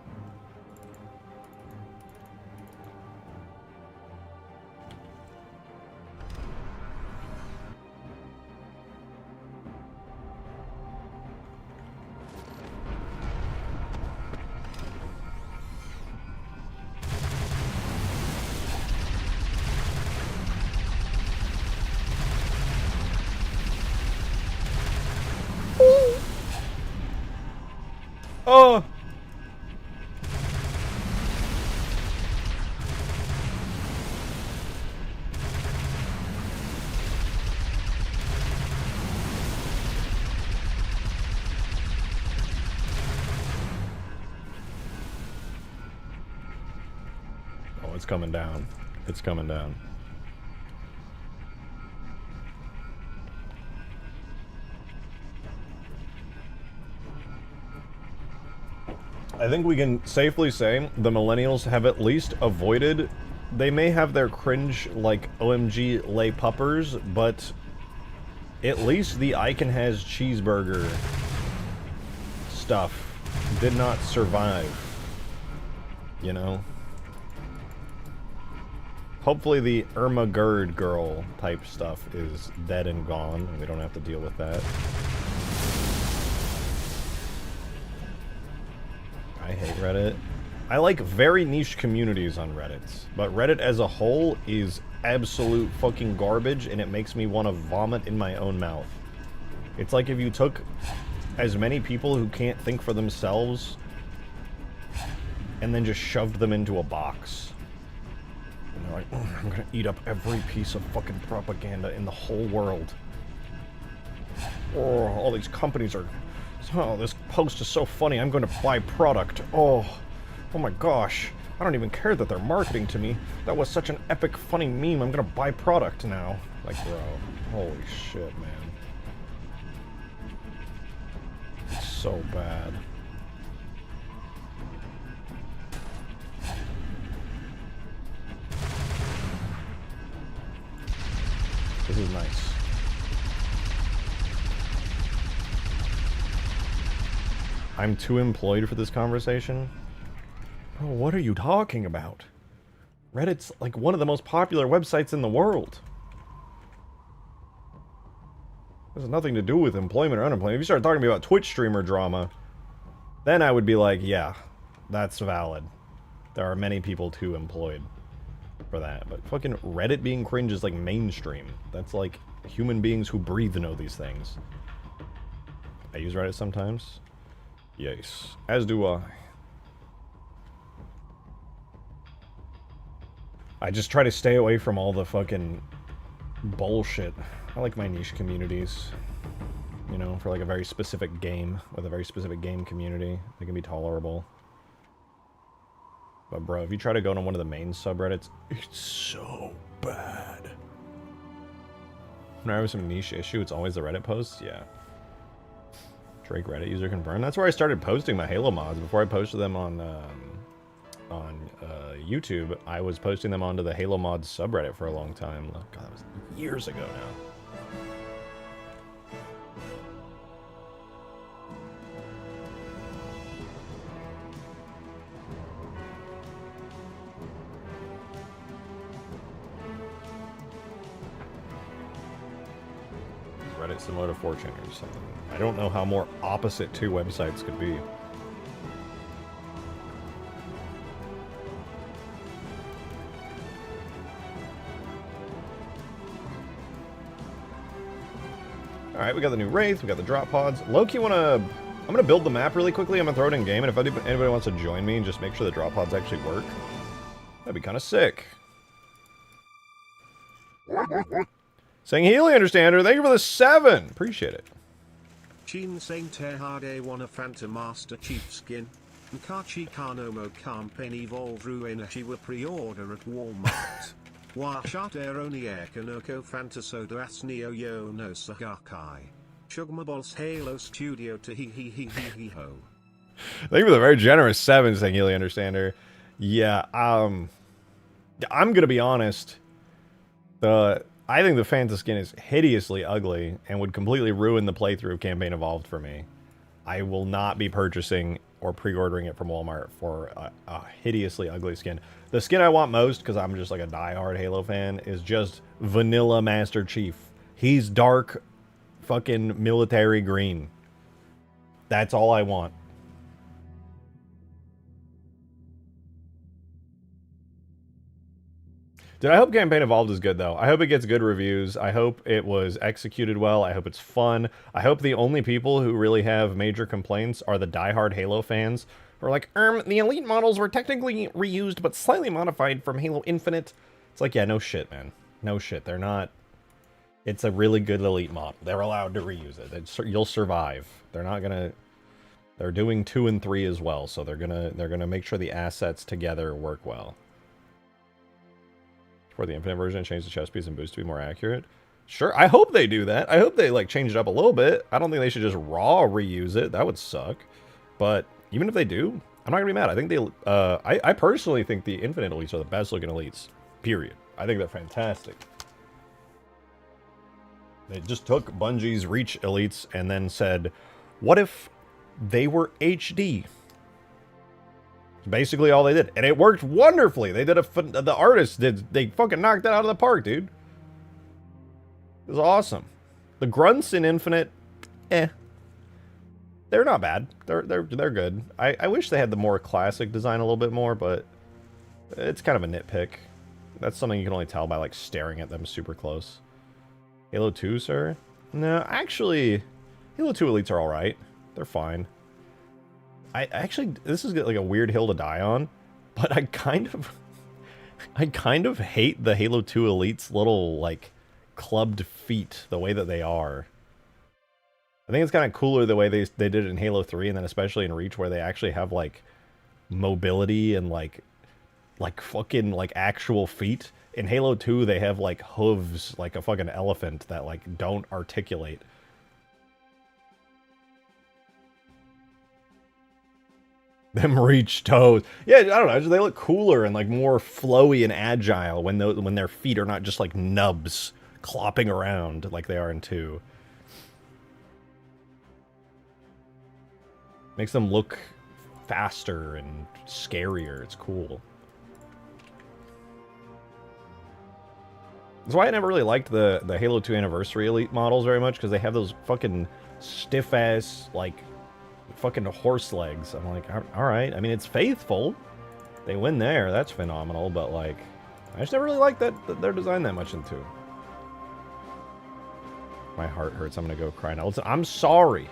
Oh! Oh, it's coming down. It's coming down. I think we can safely say the millennials have at least avoided. They may have their cringe, like, OMG lay puppers, but at least the Icon has cheeseburger stuff did not survive. You know? Hopefully the Irma Gerd girl type stuff is dead and gone, and we don't have to deal with that. I hate Reddit. I like very niche communities on Reddit, but Reddit as a whole is absolute fucking garbage, and it makes me want to vomit in my own mouth. It's like if you took as many people who can't think for themselves and then just shoved them into a box. And they're like, oh, I'm gonna eat up every piece of fucking propaganda in the whole world. Oh, all these companies are... Oh, this post is so funny, I'm going to buy product. Oh my gosh. I don't even care that they're marketing to me. That was such an epic, funny meme, I'm going to buy product now. Like, bro, holy shit, man. It's so bad. This is nice. I'm too employed for this conversation? Bro, what are you talking about? Reddit's like one of the most popular websites in the world. This has nothing to do with employment or unemployment. If you start talking to me about Twitch streamer drama, then I would be like, yeah, that's valid. There are many people too employed for that. But fucking Reddit being cringe is like mainstream. That's like human beings who breathe know these things. I use Reddit sometimes. Yes, as do I. I just try to stay away from all the fucking bullshit. I like my niche communities. You know, for like a very specific game, with a very specific game community. They can be tolerable. But bro, if you try to go on one of the main subreddits, it's so bad. When I have some niche issue, it's always the Reddit posts? Yeah. Drake Reddit user confirmed. That's where I started posting my Halo mods. Before I posted them on YouTube, I was posting them onto the Halo mods subreddit for a long time. God, that was years ago now. Reddit similar to 4chan or something. I don't know how more opposite two websites could be. Alright, we got the new Wraith, we got the drop pods. Loki, I'm gonna build the map really quickly, I'm gonna throw it in game, and if anybody wants to join me and just make sure the drop pods actually work, that'd be kind of sick. Saying Healy Understander, thank you for the 7! Appreciate it. Chin Saint Terhade won a Phantom Master Chief skin. Nkachi Kanomo campaign evolve Ruenashi were pre-order at Walmart. Washat Eroni Kanoko Fantasoda Asneo Yo no Sagakai. Shugmabols Halo Studio to he ho. Thank you for the very generous 7, saying Healy Understander. Yeah, I'm gonna be honest. I think the Fanta skin is hideously ugly and would completely ruin the playthrough of Campaign Evolved for me. I will not be purchasing or pre-ordering it from Walmart for a hideously ugly skin. The skin I want most, because I'm just like a die-hard Halo fan, is just Vanilla Master Chief. He's dark fucking military green. That's all I want. Dude, I hope Campaign Evolved is good, though. I hope it gets good reviews. I hope it was executed well. I hope it's fun. I hope the only people who really have major complaints are the diehard Halo fans who are like, the Elite models were technically reused but slightly modified from Halo Infinite. It's like, yeah, no shit, man. No shit. They're not... It's a really good Elite model. They're allowed to reuse it. You'll survive. They're not gonna... They're doing 2 and 3 as well, so they're gonna make sure the assets together work well. For the Infinite version, change the chest piece and boost to be more accurate. Sure, I hope they do that. I hope they, like, change it up a little bit. I don't think they should just raw reuse it. That would suck. But even if they do, I'm not gonna be mad. I think they, I personally think the Infinite Elites are the best looking Elites. Period. I think they're fantastic. They just took Bungie's Reach Elites and then said, what if they were HD? Basically all they did. And it worked wonderfully. They did the artists they fucking knocked that out of the park, dude. It was awesome. The grunts in Infinite, they're not bad. They're good. I wish they had the more classic design a little bit more, but it's kind of a nitpick. That's something you can only tell by like staring at them super close. Halo 2, sir? No, actually, Halo 2 Elites are alright. They're fine. I actually, this is like a weird hill to die on, but I kind of hate the Halo 2 Elites little, like, clubbed feet, the way that they are. I think it's kind of cooler the way they did it in Halo 3, and then especially in Reach, where they actually have, like, mobility and, like fucking, like, actual feet. In Halo 2, they have, like, hooves, like a fucking elephant that, like, don't articulate. Them Reach toes. Yeah, I don't know. They look cooler and like more flowy and agile when their feet are not just like nubs clopping around like they are in 2. Makes them look faster and scarier. It's cool. That's why I never really liked the Halo 2 Anniversary Elite models very much, because they have those fucking stiff-ass, like, fucking horse legs. I'm like, alright. I mean, it's faithful. They win there. That's phenomenal, but, like, I just never really liked their design that much in 2. My heart hurts. I'm gonna go cry now. Listen, I'm sorry.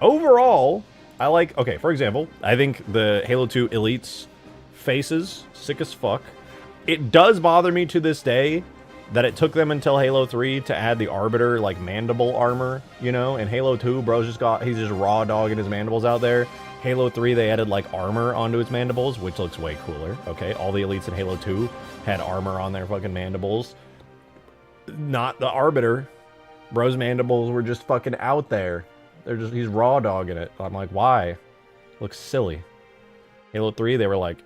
Overall, I like... Okay, for example, I think the Halo 2 Elites faces, sick as fuck. It does bother me to this day that it took them until Halo 3 to add the Arbiter, like, mandible armor, you know? In Halo 2, bro's he's just raw dogging his mandibles out there. Halo 3, they added, like, armor onto his mandibles, which looks way cooler, okay? All the Elites in Halo 2 had armor on their fucking mandibles. Not the Arbiter. Bro's mandibles were just fucking out there. He's raw dogging it. I'm like, why? Looks silly. Halo 3, they were like,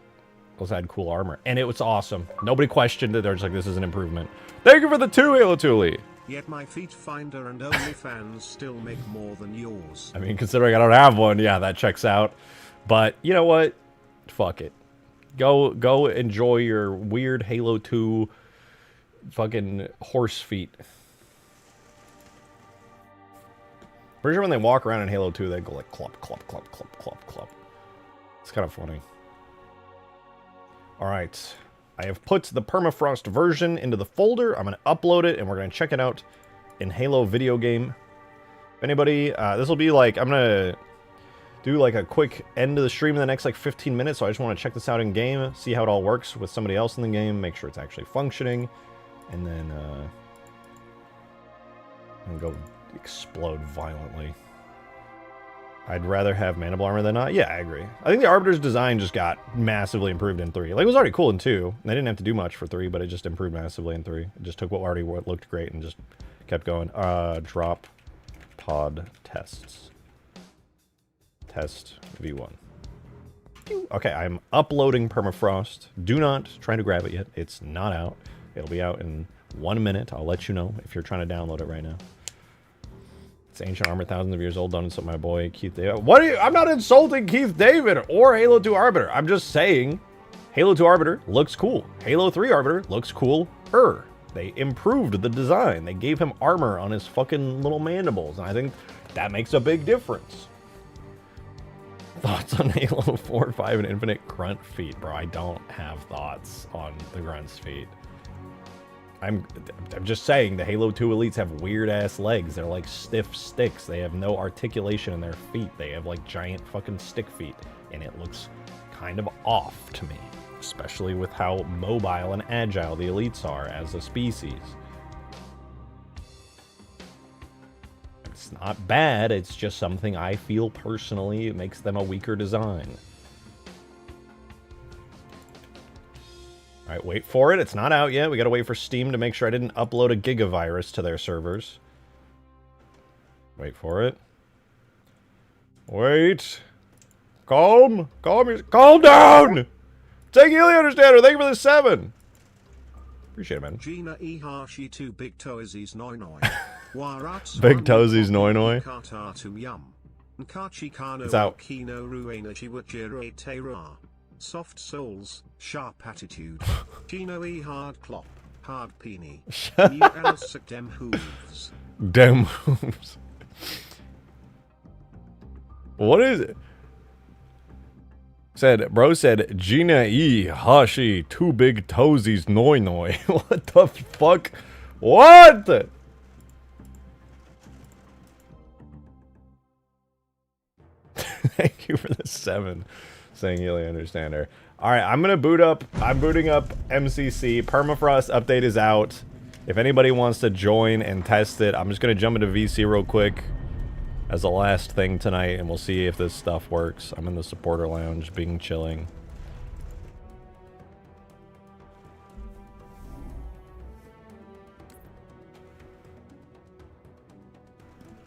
let's add cool armor. And it was awesome. Nobody questioned it. They're just like, this is an improvement. Thank you for the 2, Halo 2 Elite. Yet my Feet Finder and OnlyFans still make more than yours. I mean, considering I don't have one, yeah, that checks out. But, you know what? Fuck it. Go enjoy your weird Halo 2 fucking horse feet. Pretty sure when they walk around in Halo 2, they go like clop, clop, clop, clop, clop, clop. It's kind of funny. Alright. I have put the Permafrost version into the folder. I'm going to upload it, and we're going to check it out in Halo video game. If anybody... this will be like... I'm going to do like a quick end of the stream in the next like 15 minutes, so I just want to check this out in game, see how it all works with somebody else in the game, make sure it's actually functioning, and then I'm going to go explode violently. I'd rather have mandible armor than not. Yeah, I agree. I think the Arbiter's design just got massively improved in 3. Like, it was already cool in 2. They didn't have to do much for 3, but it just improved massively in 3. It just took what already looked great and just kept going. Drop pod tests. Test V1. Okay, I'm uploading Permafrost. Do not try to grab it yet. It's not out. It'll be out in 1 minute. I'll let you know if you're trying to download it right now. It's ancient armor, thousands of years old. Don't insult my boy Keith David. What are you? I'm not insulting Keith David or Halo 2 Arbiter. I'm just saying Halo 2 Arbiter looks cool. Halo 3 Arbiter looks cool-er. They improved the design. They gave him armor on his fucking little mandibles, and I think that makes a big difference. Thoughts on Halo 4, 5, and Infinite Grunt feet? Bro, I don't have thoughts on the Grunt's feet. I'm just saying the Halo 2 Elites have weird-ass legs. They're like stiff sticks. They have no articulation in their feet. They have like giant fucking stick feet. And it looks kind of off to me. Especially with how mobile and agile the Elites are as a species. It's not bad. It's just something I feel personally makes them a weaker design. Alright, wait for it. It's not out yet. We gotta wait for Steam to make sure I didn't upload a gigavirus to their servers. Wait for it. Wait. Calm. Calm down! Take Healy Understander. Thank you for the 7. Appreciate it, man. Gina E. Hashi 2 Big Toesies Noi Noi. Big Toesies Noi Noi. It's out. Soft souls, sharp attitude. Gino E. Hard clop, hard peenie. New Alice dem hooves. Dem hooves. What is it? Bro said, Gina E. Hashi, 2 big toesies, noi noi. What the fuck? What? Thank you for the 7. Saying Healy Understander. Alright, I'm gonna boot up. I'm booting up MCC. Permafrost update is out. If anybody wants to join and test it, I'm just gonna jump into VC real quick as the last thing tonight, and we'll see if this stuff works. I'm in the supporter lounge, being chilling.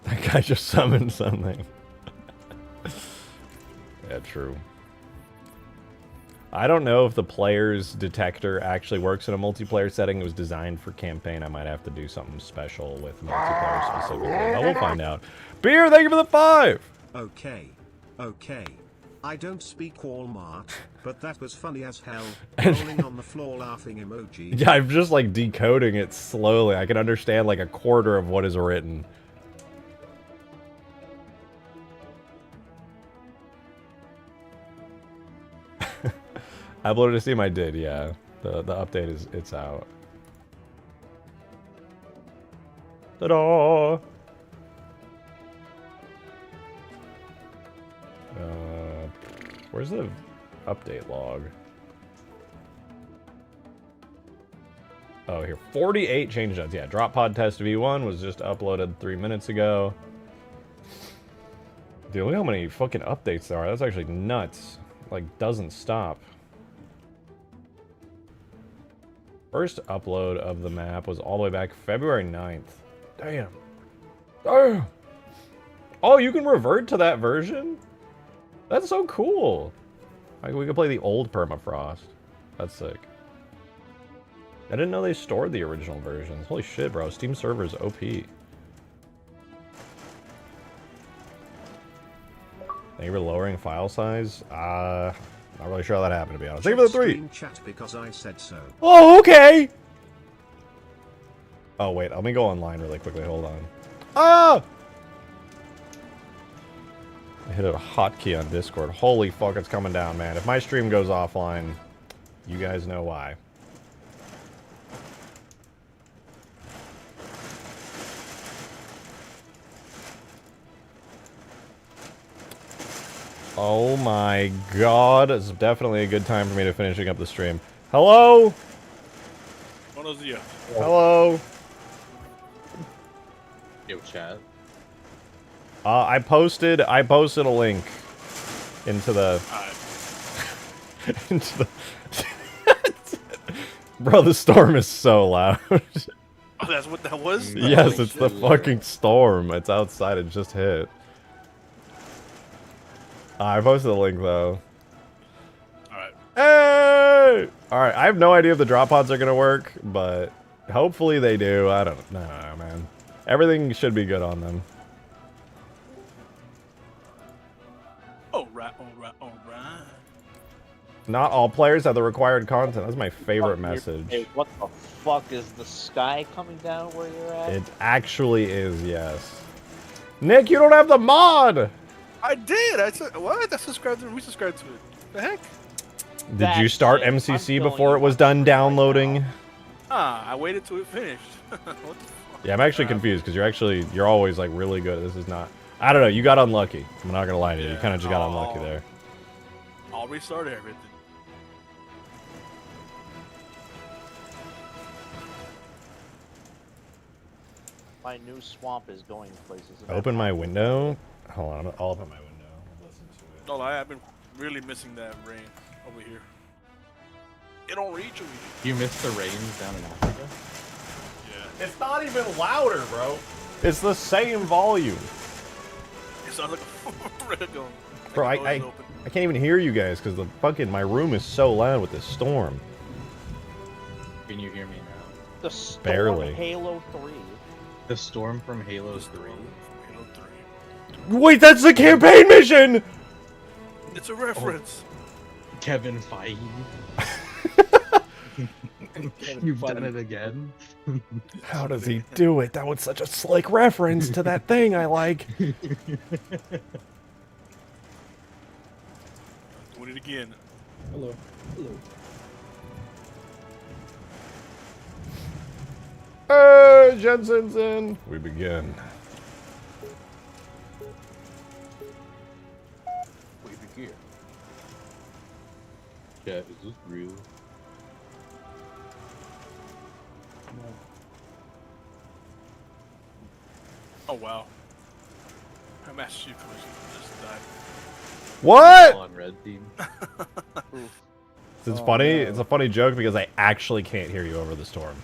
That guy just summoned something. Yeah, true. I don't know if the player's detector actually works in a multiplayer setting. It was designed for campaign. I might have to do something special with multiplayer specifically. But we'll find out. Beer, thank you for the 5! Okay. I don't speak Walmart, but that was funny as hell. Rolling on the floor laughing emoji. Yeah, I'm just like decoding it slowly. I can understand like a quarter of what is written. I uploaded to Steam, I did, yeah. The update it's out. Ta-da! Where's the update log? Oh, here. 48 change notes. Yeah, Drop Pod Test V1 was just uploaded 3 minutes ago. Dude, look how many fucking updates there are. That's actually nuts. Like, doesn't stop. First upload of the map was all the way back February 9th. Damn. Damn. Oh, you can revert to that version? That's so cool. Like, we could play the old Permafrost. That's sick. I didn't know they stored the original versions. Holy shit, bro. Steam servers OP. Thank you for lowering file size. Not really sure how that happened, to be honest. Thank you for the 3. Stream chat because I said so. Oh, okay. Oh, wait. Let me go online really quickly. Hold on. Ah! I hit a hotkey on Discord. Holy fuck, it's coming down, man. If my stream goes offline, you guys know why. Oh my god, it's definitely a good time for me to finishing up the stream. Hello? Buenos dias. Hello? Yo, chat. I posted a link into the... into the... Bro, the storm is so loud. Oh, that's what that was? Yes, Holy it's the shit, fucking storm. It's outside, it just hit. I posted the link, though. Alright. Hey! Alright, I have no idea if the drop pods are gonna work, but hopefully they do. I don't know, man. Everything should be good on them. Alright, alright, alright. Not all players have the required content. That's my favorite message. Hey, what the fuck is the sky coming down where you're at? It actually is, yes. Nick, you don't have the mod! I did! I said, what? I subscribed to it, resubscribed to it. The heck? Did you start That's it. I'm MCC telling before you it was what's done right downloading? now. Ah, I waited till it finished. What the fuck? Yeah, I'm actually confused because you're always like really good. This is not. I don't know. You got unlucky. I'm not gonna lie to you. You Yeah. kind of just got unlucky Oh. there. I'll restart everything. My new swamp is going places. Open my window. Hold on. I'll open my window. Listen to it. No lie, I've been really missing that rain over here. It don't reach over here. You missed the rains down in Africa? Yeah. It's not even louder, bro. It's the same volume. It sounds like a red gun. Bro, I can't even hear you guys because the fucking my room is so loud with this storm. Can you hear me now? The storm Barely. Halo 3. The storm from Halo 3. Halo 3. Wait, that's the campaign mission. It's a reference. Kevin Feige. You've done it again. How does he do it? That was such a slick reference to that thing I like. Doing it again. Hello. Hello. Hey, Jensen's in. We begin. We begin. Chat, is this real? Oh wow. My Master Chief just died. What? All on red team. It's funny. It's a funny joke because I actually can't hear you over the storm.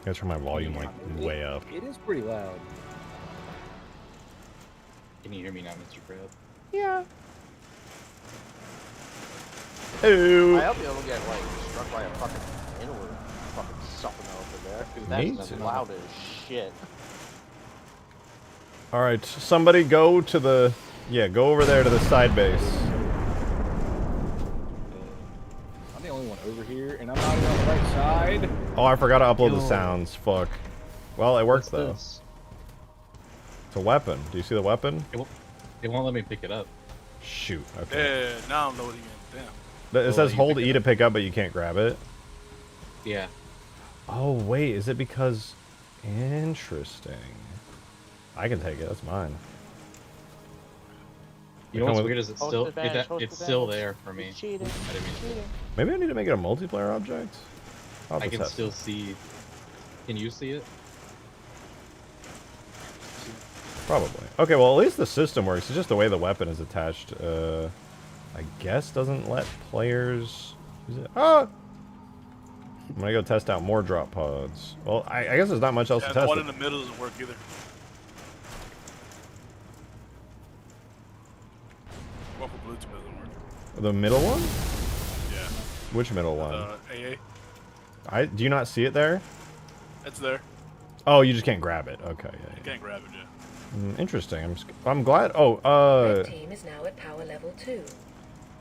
I gotta turn my volume like way up. It is pretty loud. Can you hear me now, Mr. Crab? Yeah. I Ooh. hope you don't get like struck by a fucking inward fucking something over there. 'Cause Me that's as too. loud as shit. All right, somebody go to the Yeah, go over there to the side base. I'm the only one over here, and I'm not even on the right side. Oh, I forgot to upload the Yo. sounds. Fuck. Well, it works What's though. this? It's a weapon. Do you see the weapon? It won't let me pick it up. Shoot. Okay. Yeah, now I'm loading it. Damn. It says you hold pick E it to up. pick up, but you can't grab it. Yeah. Oh, wait. Is it because... Interesting. I can take it. That's mine. You know what's Come with- weird is it's Host still advantage, host it's still advantage. there for me. He's cheating. I didn't mean to. Cheating. Maybe I need to make it a multiplayer object? I'll have I to can test still it. see. Can you see it? Probably. Okay, well, at least the system works. It's just the way the weapon is attached. I guess doesn't let players use it. Ah! I'm gonna go test out more drop pods. Well, I guess there's not much else Yeah, to the test. one in the middle doesn't work either. One for Bluetooth doesn't work. The middle one? Yeah. Which middle one? AA. Do you not see it there? It's there. Oh, you just can't grab it. Okay, You yeah. can't grab it, yeah. Interesting. I'm glad. Oh, Red team is now at power level 2.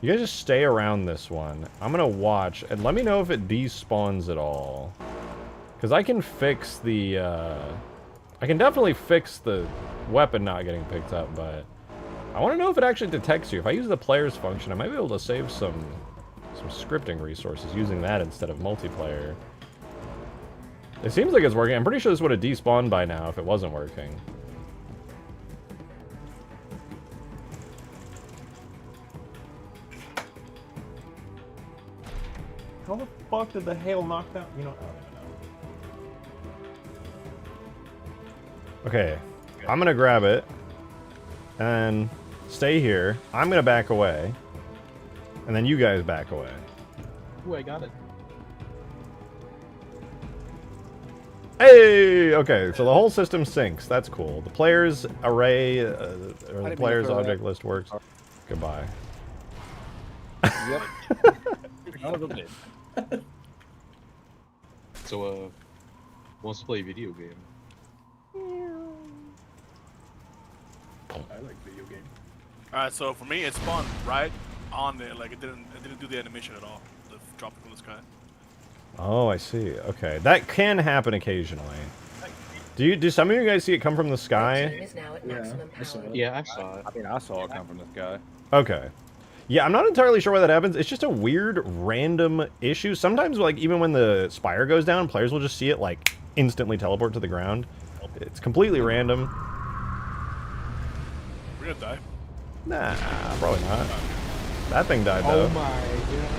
you guys just stay around this one. I'm gonna watch and let me know if it despawns at all. Because I can fix the, I can definitely fix the weapon not getting picked up, but I want to know if it actually detects you. If I use the players function, I might be able to save some scripting resources using that instead of multiplayer. It seems like it's working. I'm pretty sure this would have despawned by now if it wasn't working. How the fuck did the hail knock down? You know, I don't even know. Okay, I'm gonna grab it and stay here. I'm gonna back away, and then you guys back away. Ooh, I got it. Hey! Okay, so the whole system syncs. That's cool. The players array, or the mean to players throw that. object list works. Goodbye. Yep. None of them did. So, wants to play a video game. I like video games. Alright, so for me, it spawned right on there. Like, it didn't do the animation at all. The dropping from the sky. Oh, I see. Okay, that can happen occasionally. Do some of you guys see it come from the Red team sky? is now at maximum I saw power. it. Yeah, I saw it. I mean, I saw it come from this guy. Okay. Yeah, I'm not entirely sure why that happens. It's just a weird, random issue. Sometimes, like, even when the spire goes down, players will just see it, like, instantly teleport to the ground. It's completely random. We're gonna die. Nah, probably not. That thing died, though. Oh my god.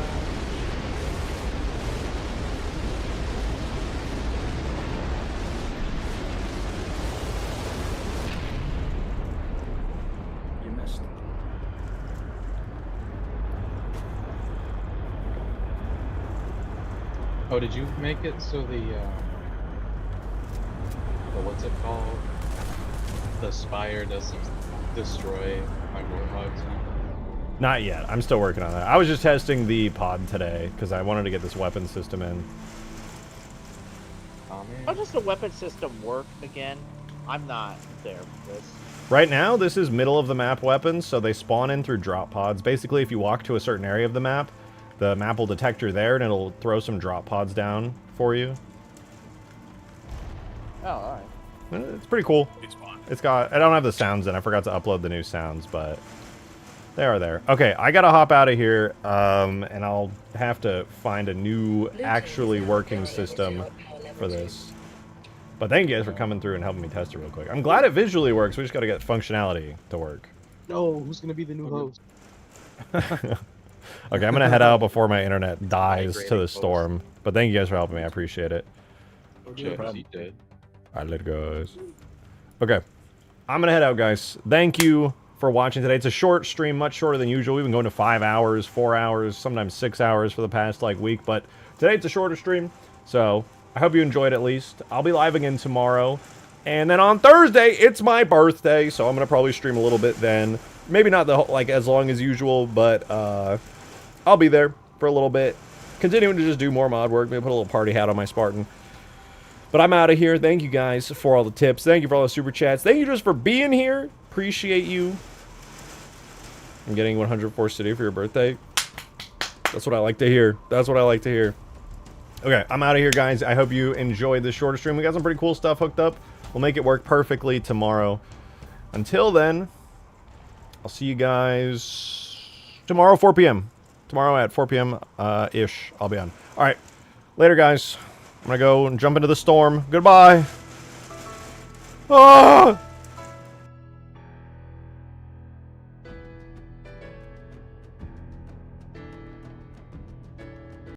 You missed. Oh, did you make it so the what's it called? The spire doesn't destroy my warthogs now? Not yet. I'm still working on that. I was just testing the pod today, because I wanted to get this weapon system in. Oh man. How does the weapon system work again? I'm not there for this. Right now, this is middle of the map weapons, so they spawn in through drop pods. Basically, if you walk to a certain area of the map will detect you're there, and it'll throw some drop pods down for you. Oh, alright. It's pretty cool. It spawned. It's got... I don't have the sounds in. I forgot to upload the new sounds, but they are there. Okay, I gotta hop out of here, and I'll have to find a new, Blue team actually is now working power level system 2 at power level for 2. this. But thank you guys for coming through and helping me test it real quick. I'm glad it visually works. We just gotta get functionality to work. No, who's gonna be the new host? Okay, I'm gonna head out before my internet dies to the Migrating storm. But thank you guys for helping me. I appreciate it. Chip, is he dead? Alright, later, guys. Okay, I'm gonna head out, guys. Thank you for watching today. It's a short stream, much shorter than usual. We've been going to 5 hours, 4 hours, sometimes 6 hours for the past like week. But today it's a shorter stream, so I hope you enjoyed at least. I'll be live again tomorrow. And then on Thursday, it's my birthday, so I'm going to probably stream a little bit then. Maybe not the like as long as usual, but I'll be there for a little bit. Continuing to just do more mod work. Maybe put a little party hat on my Spartan. But I'm out of here. Thank you guys for all the tips. Thank you for all the super chats. Thank you just for being here. Appreciate you. I'm getting 104 City for your birthday. That's what I like to hear. That's what I like to hear. Okay, I'm out of here, guys. I hope you enjoyed this shorter stream. We got some pretty cool stuff hooked up. We'll make it work perfectly tomorrow. Until then, I'll see you guys tomorrow, 4 p.m. Tomorrow at 4 p.m. Ish, I'll be on. All right, later, guys. I'm going to go and jump into the storm. Goodbye. Ah!